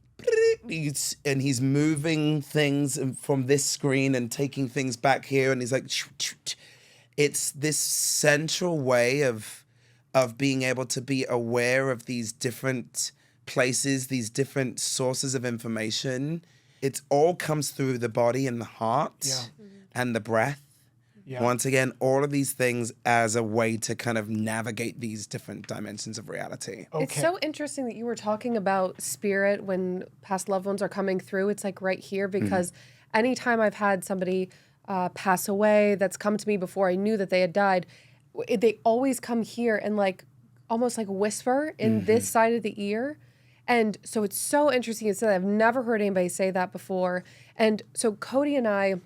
and he's moving things from this screen and taking things back here, and he's like, it's this central way of being able to be aware of these different places, these different sources of information. It all comes through the body and the heart and the breath. Yeah. Once again, all of these things as a way to kind of navigate these different dimensions of reality. Okay. It's so interesting that you were talking about spirit when past loved ones are coming through. It's like right here, because anytime I've had somebody pass away that's come to me before I knew that they had died, they always come here and like almost like whisper in this side of the ear. And so it's so interesting. It's that I've never heard anybody say that before. And so Cody and I,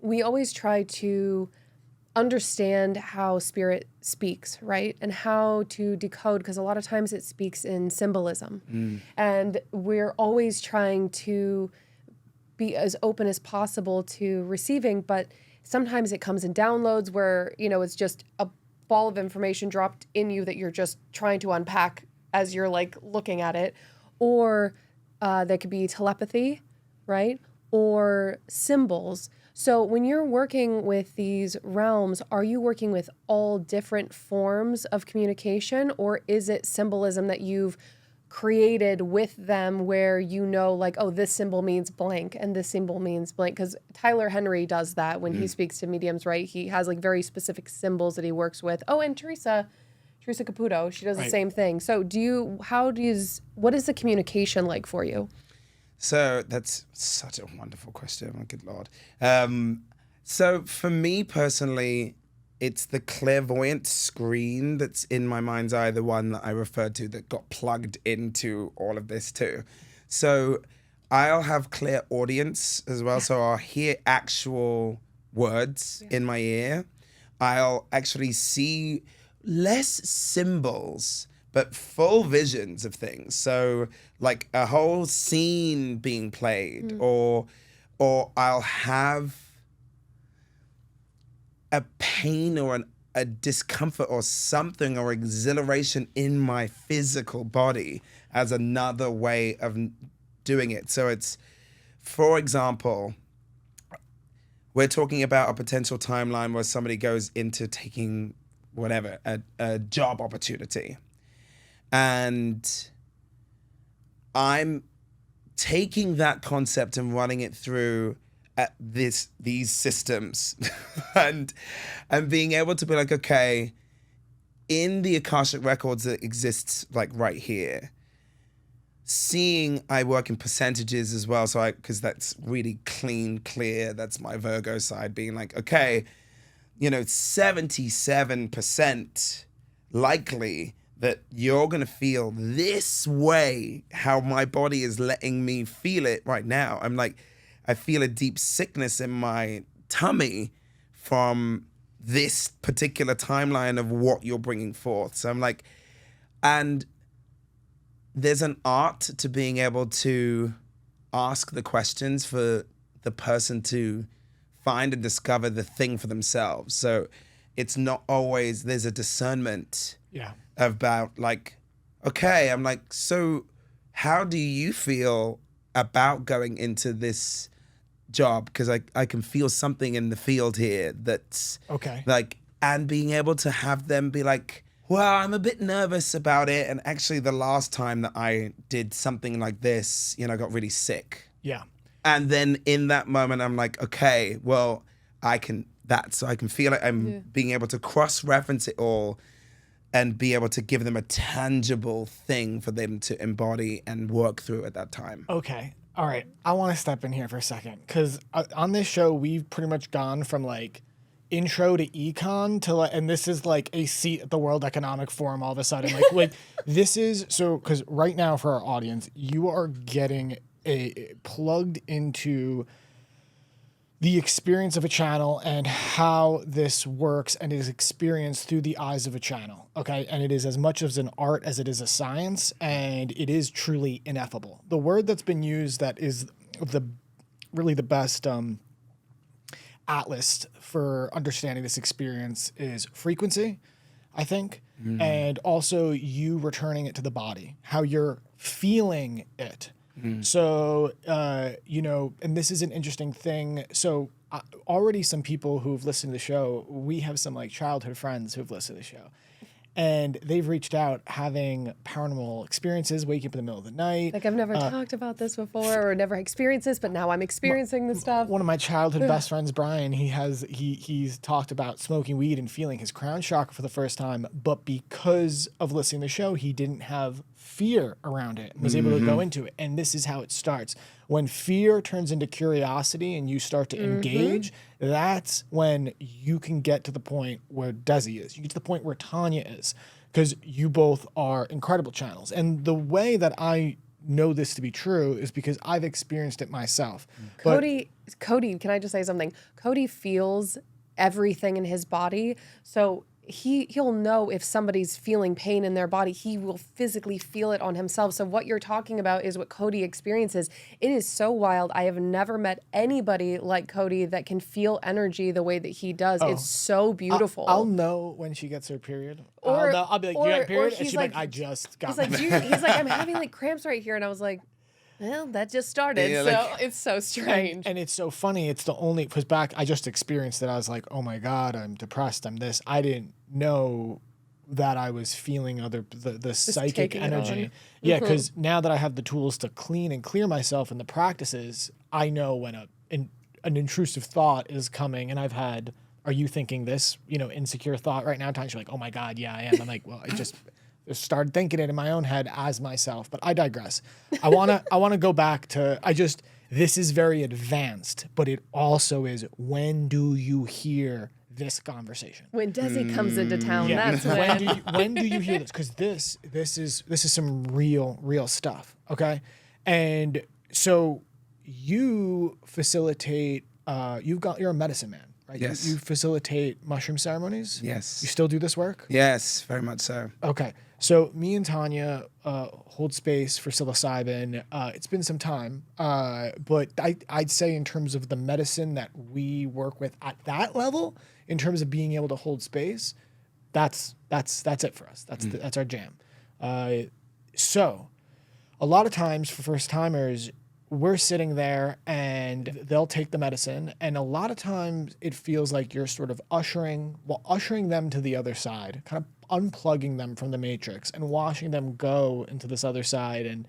we always try to understand how spirit speaks, right? And how to decode, because a lot of times it speaks in symbolism. And we're always trying to be as open as possible to receiving, but sometimes it comes in downloads where, you know, it's just a ball of information dropped in you that you're just trying to unpack as you're like looking at it. Or there could be telepathy, right? Or symbols. So when you're working with these realms, are you working with all different forms of communication, or is it symbolism that you've created with them where you know, like, oh, this symbol means blank and this symbol means blank? Because Tyler Henry does that when he speaks to mediums, right? He has like very specific symbols that he works with. Oh, and Teresa Caputo, she does the same thing. So what is the communication like for you? So that's such a wonderful question. Oh, good Lord. So for me personally, it's the clairvoyant screen that's in my mind's eye, the one that I referred to that got plugged into all of this too. So I'll have clairaudience as well. So I'll hear actual words in my ear. I'll actually see less symbols, but full visions of things. So like a whole scene being played, or I'll have a pain or a discomfort or something or exhilaration in my physical body as another way of doing it. So it's, for example, we're talking about a potential timeline where somebody goes into taking whatever, a job opportunity. And I'm taking that concept and running it through these systems and being able to be like, okay, in the Akashic records that exists like right here, seeing I work in percentages as well. So because that's really clear. That's my Virgo side being like, okay, 77% likely that you're going to feel this way, how my body is letting me feel it right now. I'm like, I feel a deep sickness in my tummy from this particular timeline of what you're bringing forth. So I'm like, and there's an art to being able to ask the questions for the person to find and discover the thing for themselves. So it's not always, there's a discernment about like, okay, I'm like, so how do you feel about going into this job? Because I can feel something in the field here that's like, and being able to have them be like, well, I'm a bit nervous about it. And actually the last time that I did something like this, I got really sick. Yeah. And then in that moment, I'm like, okay, well, I can feel it. I'm being able to cross-reference it all and be able to give them a tangible thing for them to embody and work through at that time. Okay. All right. I want to step in here for a second because on this show, we've pretty much gone from like intro to econ to like, and this is like a seat at the World Economic Forum all of a sudden. Like this is so, because right now for our audience, you are getting plugged into the experience of a channel and how this works and is experienced through the eyes of a channel, okay? And it is as much as an art as it is a science, and it is truly ineffable. The word that's been used that is really the best atlas for understanding this experience is frequency, I think, and also you returning it to the body, how you're feeling it. So, and this is an interesting thing. So already some people who've listened to the show, we have some like childhood friends who've listened to the show. And they've reached out having paranormal experiences, waking up in the middle of the night. Like I've never talked about this before or never experienced this, but now I'm experiencing this stuff. One of my childhood best friends, Brian, he's talked about smoking weed and feeling his crown chakra for the first time, but because of listening to the show, he didn't have fear around it and was able to go into it. And this is how it starts. When fear turns into curiosity and you start to engage, that's when you can get to the point where Desi is. You get to the point where Tanya is, because you both are incredible channels. And the way that I know this to be true is because I've experienced it myself. Cody, can I just say something? Cody feels everything in his body. So he'll know if somebody's feeling pain in their body. He will physically feel it on himself. So what you're talking about is what Cody experiences. It is so wild. I have never met anybody like Cody that can feel energy the way that he does. It's so beautiful. I'll know when she gets her period. Or- I'll be like, or- you got a period? or And he's she's like, like- I just got He's like, he's like, I'm having like cramps right here. And I was like, well, that just started. Yeah, so like- it's so strange. And it's so funny. It's the only, because back, I just experienced it. I was like, oh my God, I'm depressed. I'm this. I didn't know that I was feeling the psychic taking it energy. on. Yeah, because now that I have the tools to clean and clear myself in the practices, I know when an intrusive thought is coming. And I've had, are you thinking this, insecure thought right now? Tanya, she's like, oh my God, yeah, I am. I'm like, well, I just started thinking it in my own head as myself, but I digress. I wanna go back to, this is very advanced, but it also is, when do you hear this conversation? When Desi comes into town, that's When do you hear this? Because this is some real stuff. Okay, and so you facilitate. You're a medicine man, right? Yes. You facilitate mushroom ceremonies. Yes. You still do this work? Yes, very much so. Okay. So me and Tanya hold space for psilocybin. It's been some time, but I'd say in terms of the medicine that we work with at that level, in terms of being able to hold space, that's it for us. That's our jam. So a lot of times for first timers, we're sitting there and they'll take the medicine, and a lot of times it feels like you're sort of ushering them to the other side, kind of unplugging them from the matrix and watching them go into this other side and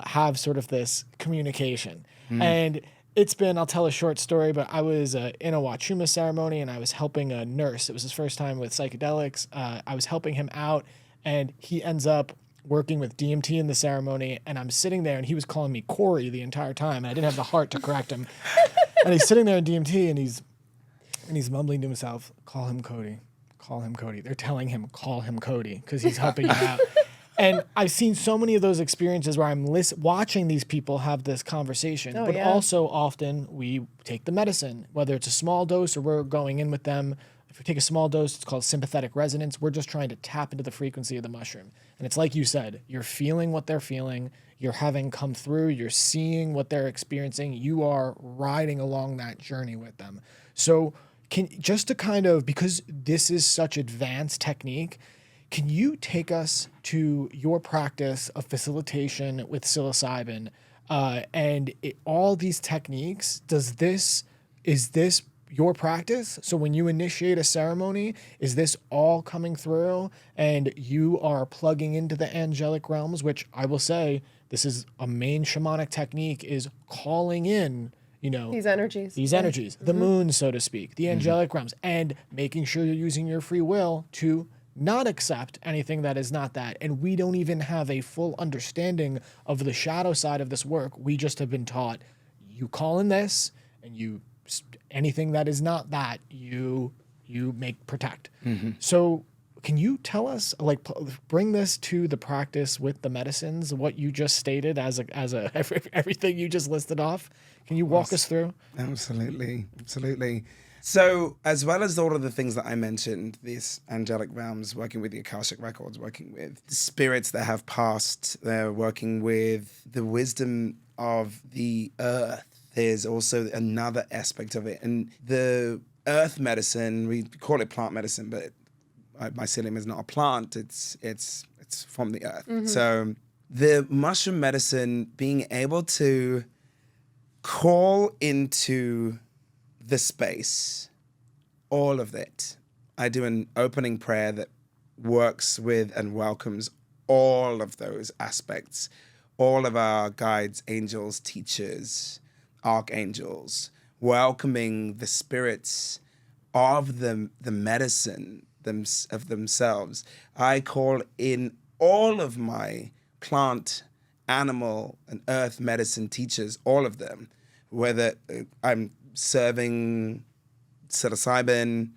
have sort of this communication. And it's been, I'll tell a short story, but I was in a Wachuma ceremony and I was helping a nurse. It was his first time with psychedelics. I was helping him out, and he ends up working with DMT in the ceremony, and I'm sitting there and he was calling me Corey the entire time, and I didn't have the heart to correct him. And he's sitting there in DMT and he's mumbling to himself, call him Cody, call him Cody. They're telling him, call him Cody, because he's helping you out. And I've seen so many of those experiences where I'm watching these people have this conversation, but yeah. also often we take the medicine, whether it's a small dose or we're going in with them. If we take a small dose, it's called sympathetic resonance. We're just trying to tap into the frequency of the mushroom. And it's like you said, you're feeling what they're feeling, you're having come through, you're seeing what they're experiencing, you are riding along that journey with them. So just to kind of, because this is such advanced technique, can you take us to your practice of facilitation with psilocybin and all these techniques? Is this your practice? So when you initiate a ceremony, is this all coming through and you are plugging into the angelic realms, which I will say, this is a main shamanic technique, is calling in, These energies. the moon, so to speak, the angelic realms, and making sure you're using your free will to not accept anything that is not that. And we don't even have a full understanding of the shadow side of this work. We just have been taught, you call in this, and anything that is not that, you protect. So can you tell us, bring this to the practice with the medicines, what you just stated as everything you just listed off? Can you walk us through? Absolutely. So, as well as all of the things that I mentioned, these angelic realms, working with the Akashic records, working with the spirits that have passed, they're working with the wisdom of the earth. There's also another aspect of it. And the earth medicine, we call it plant medicine, but mycelium is not a plant. It's from the earth. So the mushroom medicine, being able to call into the space, all of it. I do an opening prayer that works with and welcomes all of those aspects, all of our guides, angels, teachers, archangels, welcoming the spirits of the medicine of themselves. I call in all of my plant, animal, and earth medicine teachers, all of them, whether I'm serving psilocybin,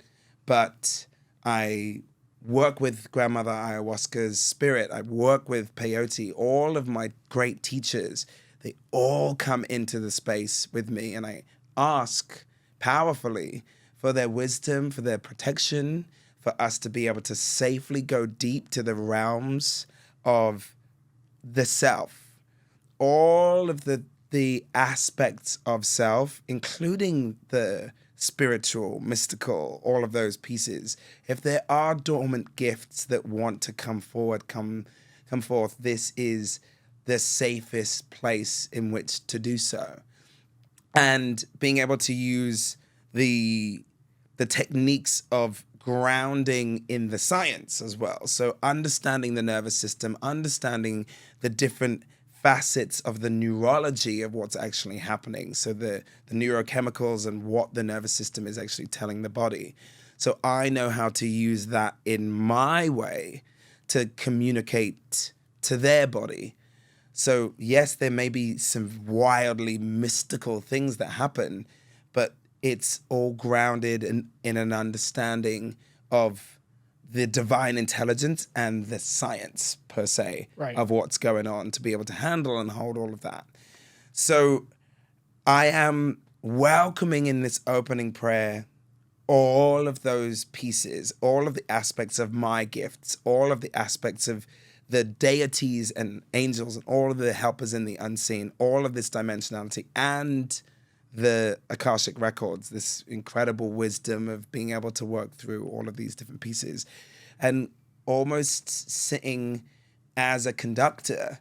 but I work with Grandmother Ayahuasca's spirit. I work with peyote. All of my great teachers, they all come into the space with me, and I ask powerfully for their wisdom, for their protection, for us to be able to safely go deep to the realms of the self. All of the aspects of self, including the spiritual, mystical, all of those pieces. If there are dormant gifts that want to come forward, come forth, this is the safest place in which to do so. And being able to use the techniques of grounding in the science as well. So understanding the nervous system, understanding the different facets of the neurology of what's actually happening. So the neurochemicals and what the nervous system is actually telling the body. So I know how to use that in my way to communicate to their body. So yes, there may be some wildly mystical things that happen, but it's all grounded in an understanding of the divine intelligence and the science per se of what's going on to be able to handle and hold all of that. So I am welcoming in this opening prayer all of those pieces, all of the aspects of my gifts, all of the aspects of the deities and angels and all of the helpers in the unseen, all of this dimensionality and the Akashic records, this incredible wisdom of being able to work through all of these different pieces and almost sitting as a conductor.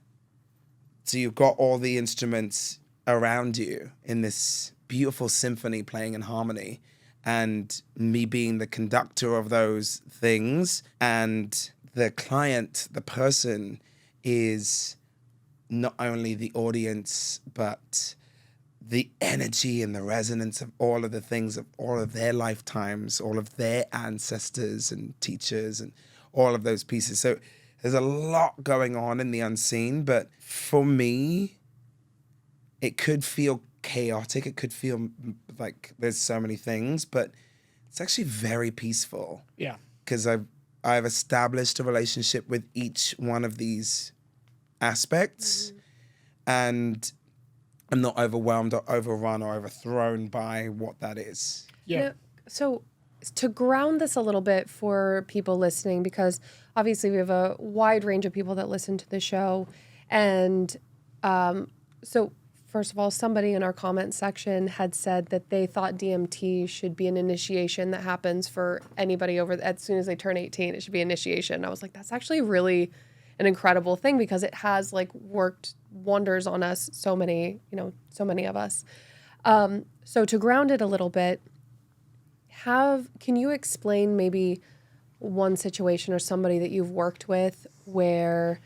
So you've got all the instruments around you in this beautiful symphony playing in harmony, and me being the conductor of those things, and the client, the person, is not only the audience, but the energy and the resonance of all of the things of all of their lifetimes, all of their ancestors and teachers and all of those pieces. So there's a lot going on in the unseen, but for me, it could feel chaotic. It could feel like there's so many things, but it's actually very peaceful. Yeah. Because I've established a relationship with each one of these aspects, and I'm not overwhelmed or overrun or overthrown by what that is. Yeah. Now, so to ground this a little bit for people listening, because obviously we have a wide range of people that listen to the show. And so first of all, somebody in our comment section had said that they thought DMT should be an initiation that happens for anybody as soon as they turn 18. It should be initiation. And I was like, that's actually really an incredible thing, because it has like worked wonders on us, so many of us. So to ground it a little bit, can you explain maybe one situation or somebody that you've worked with where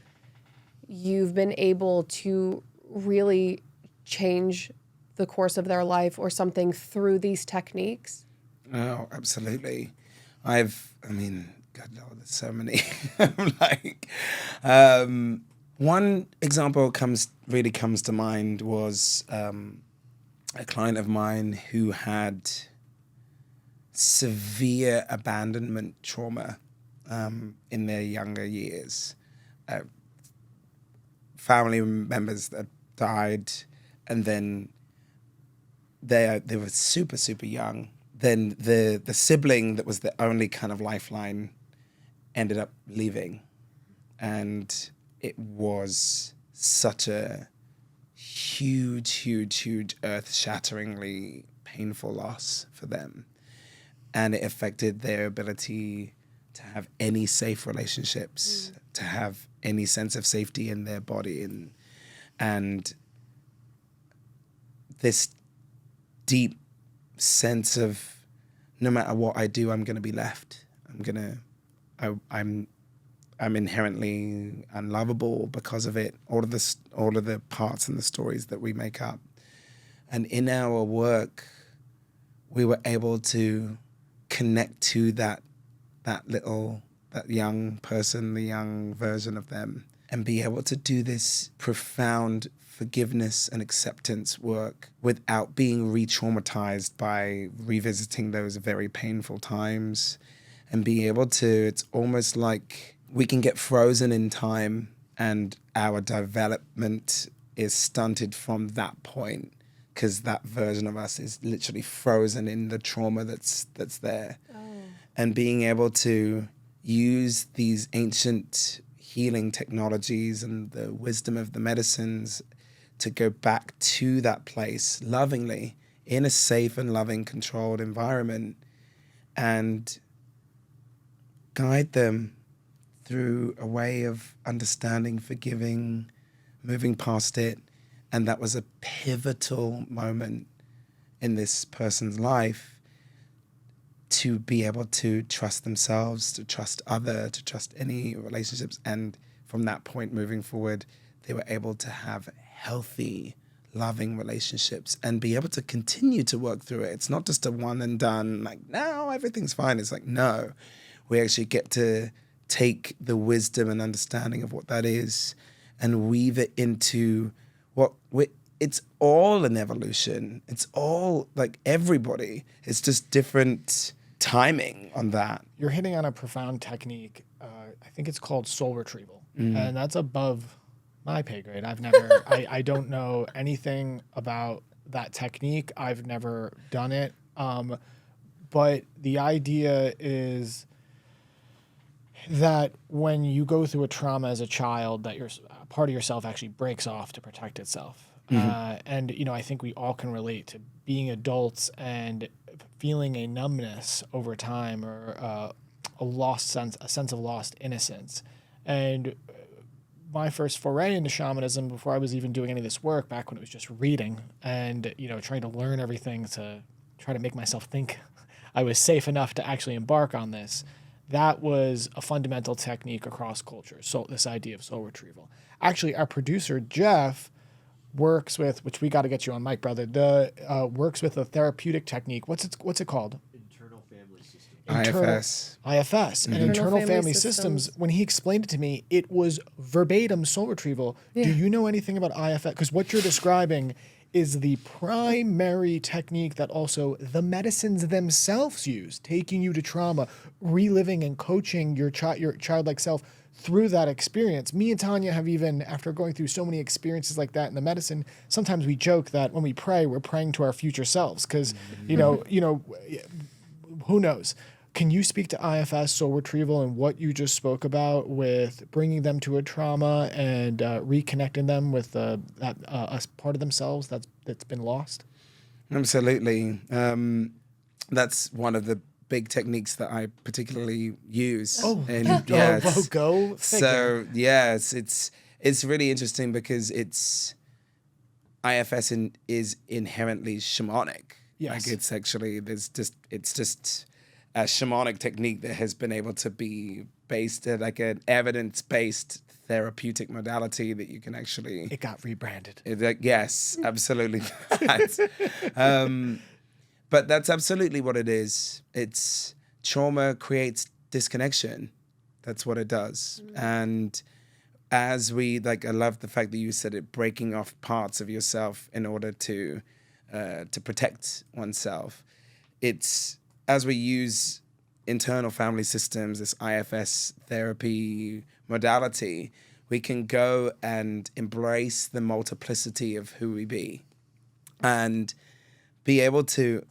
you've been able to really change the course of their life or something through these techniques? Oh, absolutely. God, Lord, there's so many. One example really comes to mind was a client of mine who had severe abandonment trauma in their younger years. Family members that died, and then they were super, super young. Then the sibling that was the only kind of lifeline ended up leaving. And it was such a huge, huge, huge, earth-shatteringly painful loss for them. And it affected their ability to have any safe relationships, to have any sense of safety in their body, and this deep sense of no matter what I do, I'm going to be left. I'm inherently unlovable because of it. All of the parts and the stories that we make up, and in our work, we were able to connect to that young person, the young version of them, and be able to do this profound forgiveness and acceptance work without being re-traumatized by revisiting those very painful times, and be able to, it's almost like we can get frozen in time and our development is stunted from that point because that version of us is literally frozen in the trauma that's there. Oh. And being able to use these ancient healing technologies and the wisdom of the medicines to go back to that place lovingly in a safe and loving, controlled environment and guide them through a way of understanding, forgiving, moving past it. And that was a pivotal moment in this person's life to be able to trust themselves, to trust to trust any relationships. And from that point moving forward, they were able to have healthy, loving relationships and be able to continue to work through it. It's not just a one and done, like, now everything's fine. It's like, no, we actually get to take the wisdom and understanding of what that is and weave it into it's all an evolution. It's all like everybody. It's just different timing on that. You're hitting on a profound technique. I think it's called soul retrieval. And that's above my pay grade. I don't know anything about that technique. I've never done it. But the idea is that when you go through a trauma as a child, that part of yourself actually breaks off to protect itself. And, I think we all can relate to being adults and feeling a numbness over time or a sense of lost innocence. And my first foray into shamanism, before I was even doing any of this work, back when it was just reading and, trying to learn everything to try to make myself think I was safe enough to actually embark on this, that was a fundamental technique across cultures. So this idea of soul retrieval. Actually, our producer, Jeff, works with, which we got to get you on mic, brother, works with a therapeutic technique. What's it called? Internal family system. IFS. IFS. And internal family systems. When he explained it to me, it was verbatim soul retrieval. Yeah. Do you know anything about IFS? Because what you're describing is the primary technique that also the medicines themselves use, taking you to trauma, reliving and coaching your childlike self through that experience. Me and Tanya have even, after going through so many experiences like that in the medicine, sometimes we joke that when we pray, we're praying to our future selves because, who knows? Can you speak to IFS, soul retrieval, and what you just spoke about with bringing them to a trauma and reconnecting them with a part of themselves that's been lost? Absolutely. That's one of the big techniques that I particularly use. Go figure. So yes, it's really interesting because IFS is inherently shamanic. Yes. Like it's actually it's just a shamanic technique that has been able to be based at like an evidence-based therapeutic modality that you can actually. It got rebranded. Yes, absolutely. But that's absolutely what it is. It's trauma creates disconnection. That's what it does. And as I love the fact that you said it, breaking off parts of yourself in order to protect oneself. It's as we use internal family systems, this IFS therapy modality, we can go and embrace the multiplicity of who we be and be able to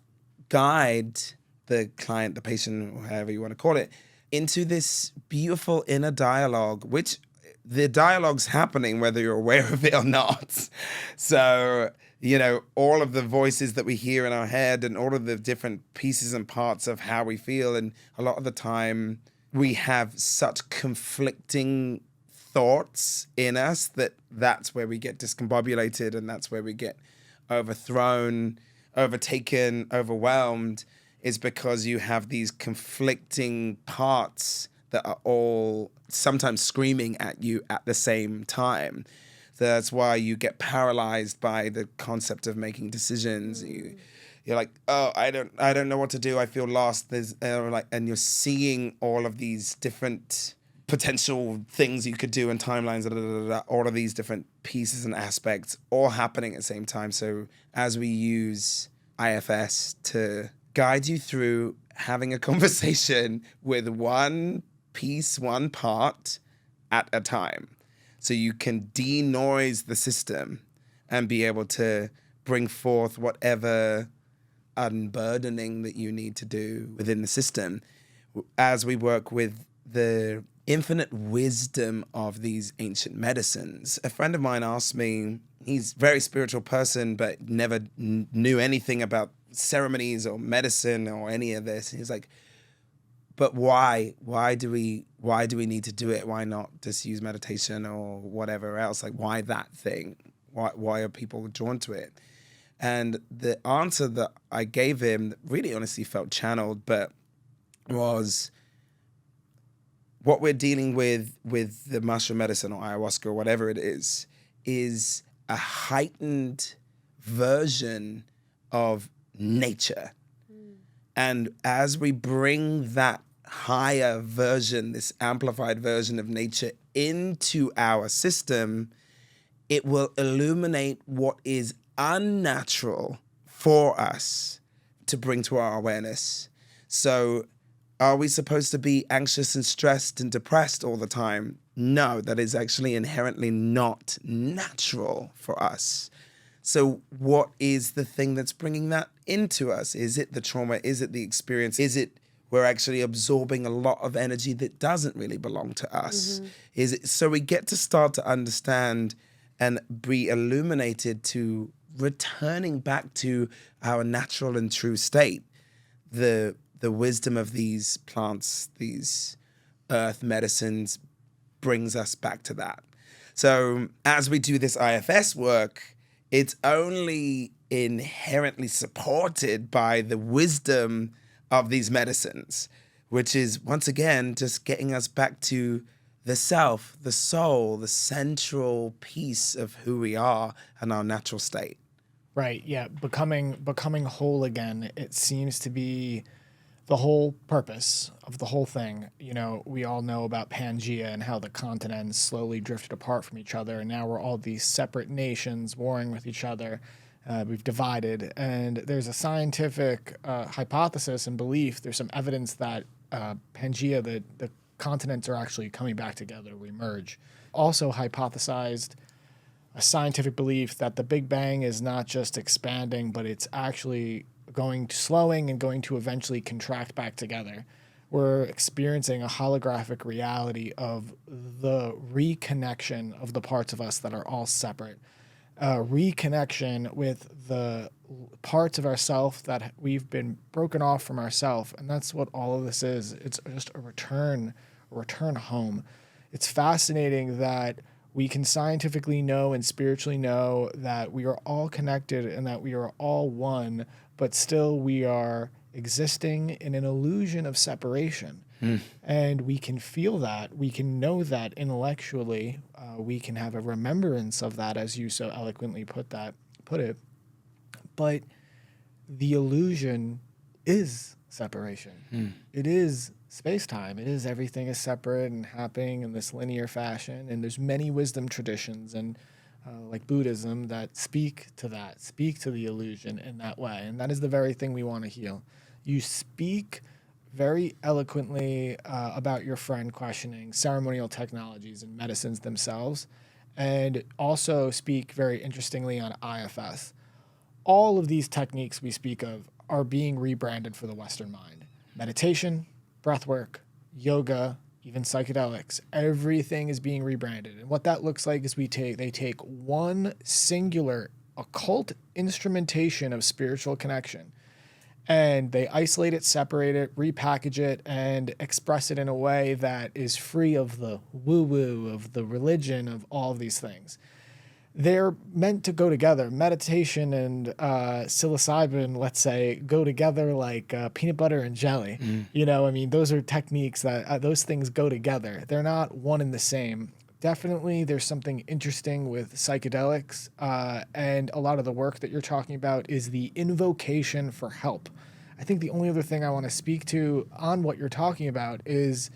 guide the client, the patient, or however you want to call it, into this beautiful inner dialogue, which the dialogue's happening whether you're aware of it or not. So, all of the voices that we hear in our head and all of the different pieces and parts of how we feel. And a lot of the time we have such conflicting thoughts in us that's where we get discombobulated, and that's where we get overthrown, overtaken, overwhelmed, is because you have these conflicting parts that are all sometimes screaming at you at the same time. So that's why you get paralyzed by the concept of making decisions. You're like, oh, I don't know what to do. I feel lost. There's and you're seeing all of these different potential things you could do and timelines, all of these different pieces and aspects all happening at the same time. So as we use IFS to guide you through having a conversation with one piece, one part at a time, so you can denoise the system and be able to bring forth whatever unburdening that you need to do within the system, as we work with the infinite wisdom of these ancient medicines. A friend of mine asked me, he's a very spiritual person, but never knew anything about ceremonies or medicine or any of this. He's like, but why? Why do we need to do it? Why not just use meditation or whatever else? Like, why that thing? Why are people drawn to it? And the answer that I gave him, that really honestly felt channeled, but was, what we're dealing with the mushroom medicine or ayahuasca or whatever it is a heightened version of nature. And as we bring that higher version, this amplified version of nature into our system, it will illuminate what is unnatural for us to bring to our awareness. So are we supposed to be anxious and stressed and depressed all the time? No, that is actually inherently not natural for us. So what is the thing that's bringing that into us? Is it the trauma? Is it the experience? Is it we're actually absorbing a lot of energy that doesn't really belong to us? Is it so we get to start to understand and be illuminated to returning back to our natural and true state, the wisdom of these plants, these earth medicines brings us back to that. So as we do this IFS work, it's only inherently supported by the wisdom of these medicines, which is, once again, just getting us back to the self, the soul, the central piece of who we are and our natural state. Right. Yeah. Becoming whole again. It seems to be the whole purpose of the whole thing. You know, we all know about Pangea and how the continents slowly drifted apart from each other, and now we're all these separate nations warring with each other. We've divided, and there's a scientific hypothesis and belief. There's some evidence that Pangea, the continents are actually coming back together, we merge. Also hypothesized a scientific belief that the Big Bang is not just expanding, but it's actually slowing and going to eventually contract back together. We're experiencing a holographic reality of the reconnection of the parts of us that are all separate. Reconnection with the parts of ourself that we've been broken off from ourself. And that's what all of this is. It's just a return home. It's fascinating that we can scientifically know and spiritually know that we are all connected and that we are all one, but still we are existing in an illusion of separation. And we can feel that. We can know that intellectually. We can have a remembrance of that, as you so eloquently put it. But the illusion is separation. It is space-time. It is everything is separate and happening in this linear fashion. And there's many wisdom traditions and like Buddhism that speak to the illusion in that way. And that is the very thing we want to heal. You speak very eloquently about your friend questioning ceremonial technologies and medicines themselves, and also speak very interestingly on IFS. All of these techniques we speak of are being rebranded for the Western mind. Meditation, breathwork, yoga, even psychedelics, everything is being rebranded. And what that looks like is they take one singular occult instrumentation of spiritual connection, and they isolate it, separate it, repackage it, and express it in a way that is free of the woo-woo, of the religion, of all of these things. They're meant to go together. Meditation and psilocybin, let's say, go together like peanut butter and jelly. You know, I mean, those are techniques that those things go together. They're not one and the same. Definitely, there's something interesting with psychedelics, and a lot of the work that you're talking about is the invocation for help. I think the only other thing I want to speak to on what you're talking about is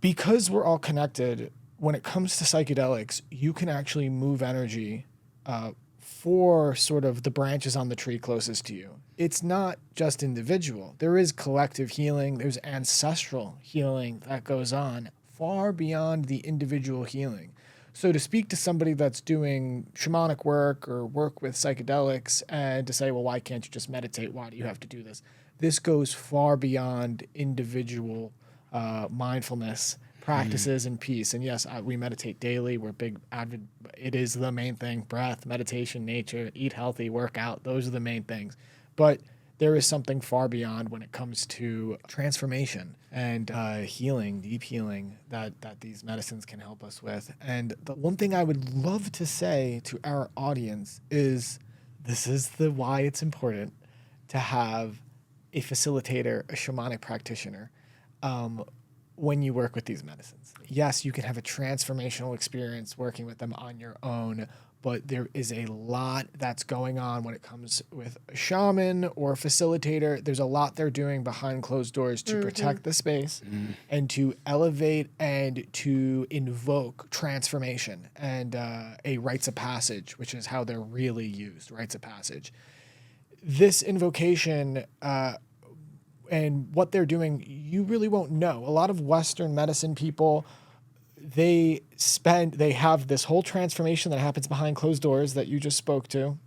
because we're all connected, when it comes to psychedelics, you can actually move energy for sort of the branches on the tree closest to you. It's not just individual. There is collective healing. There's ancestral healing that goes on far beyond the individual healing. So to speak to somebody that's doing shamanic work or work with psychedelics and to say, well, why can't you just meditate? Why do you have to do this? This goes far beyond individual mindfulness practices and peace. And yes, we meditate daily. We're big avid. It is the main thing: breath, meditation, nature, eat healthy, work out. Those are the main things. But there is something far beyond when it comes to transformation and healing, deep healing that these medicines can help us with. And the one thing I would love to say to our audience is this is the why it's important to have a facilitator, a shamanic practitioner, when you work with these medicines. Yes, you can have a transformational experience working with them on your own, but there is a lot that's going on when it comes with a shaman or a facilitator. There's a lot they're doing behind closed doors to protect the space and to elevate and to invoke transformation and a rites of passage, which is how they're really used, rites of passage. This invocation and what they're doing, you really won't know. A lot of Western medicine people, they have this whole transformation that happens behind closed doors that you just spoke to.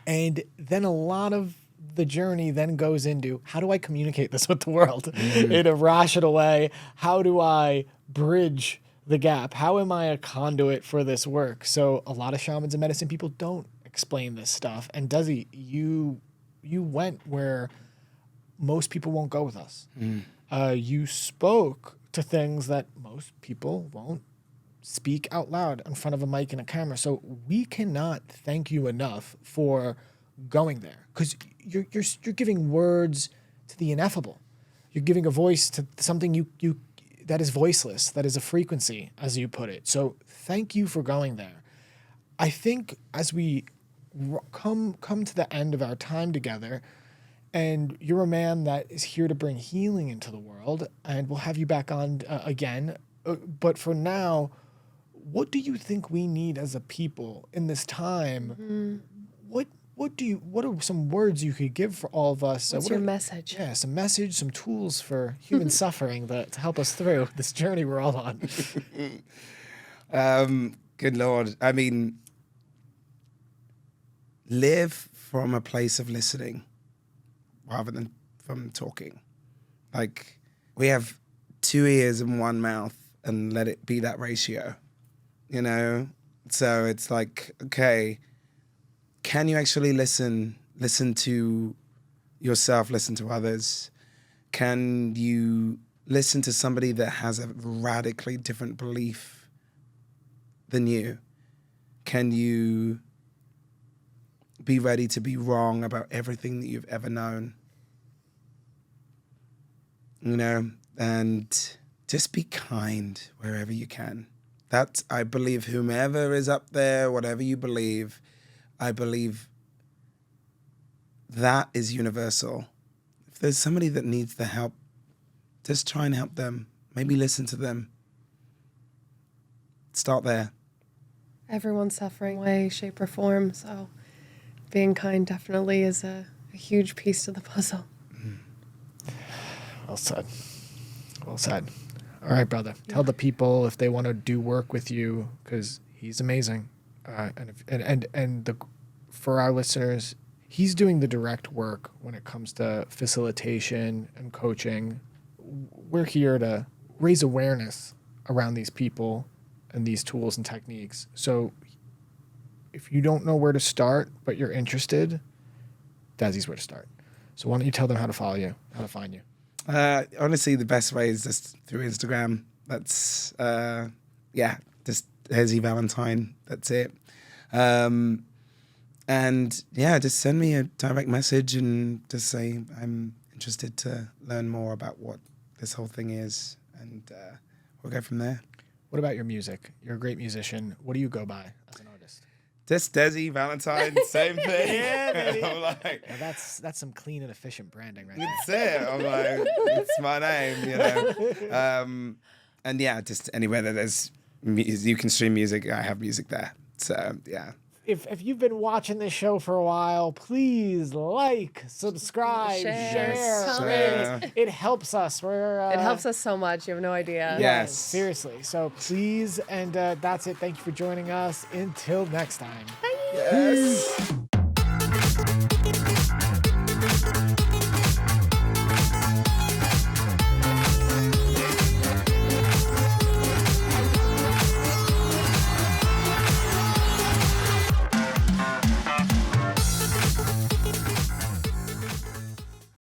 And then a lot of the journey then goes into, how do I communicate this with the world in a rational way? How do I bridge the gap? How am I a conduit for this work? So a lot of shamans and medicine people don't explain this stuff. And Desi, you went where most people won't go with us. You spoke to things that most people won't speak out loud in front of a mic and a camera. So we cannot thank you enough for going there, because you're giving words to the ineffable. You're giving a voice to something you that is voiceless, that is a frequency, as you put it. So thank you for going there. I think as we come to the end of our time together, and you're a man that is here to bring healing into the world, and we'll have you back on again. But for now, what do you think we need as a people in this time? What are some words you could give for all of us? What's your message? Yeah, some message, some tools for human suffering to help us through this journey we're all on. Good Lord. I mean, live from a place of listening rather than from talking. Like, we have 2 ears and 1 mouth, and let it be that ratio, you know? So it's like, okay, can you actually listen to yourself, listen to others? Can you listen to somebody that has a radically different belief than you? Can you be ready to be wrong about everything that you've ever known? You know, and just be kind wherever you can. That's, I believe, whomever is up there, whatever you believe, I believe that is universal. If there's somebody that needs the help, just try and help them. Maybe listen to them. Start there. Everyone's suffering way, shape, or form. So being kind definitely is a huge piece to the puzzle. Well said. Well said. All right, brother. Tell the people if they want to do work with you, because he's amazing. For our listeners, he's doing the direct work when it comes to facilitation and coaching. We're here to raise awareness around these people and these tools and techniques. So if you don't know where to start, but you're interested, Desi's where to start. So why don't you tell them how to follow you, how to find you? Honestly, the best way is just through Instagram. That's just Desi Valentine. That's it. And yeah, just send me a direct message and just say I'm interested to learn more about what this whole thing is, and we'll go from there. What about your music? You're a great musician. What do you go by as an artist? Just Desi Valentine, same thing. Yeah, baby. I'm like, Now that's some clean and efficient branding right that's there. it. I'm like, it's my name, you know. And yeah, just anywhere that there's you can stream music, I have music there. So yeah. If you've been watching this show for a while, please like, subscribe, Share, comment. It helps us. It helps us so much. You have no idea. Yes. Seriously. So please, and that's it. Thank you for joining us. Until next time. Yes.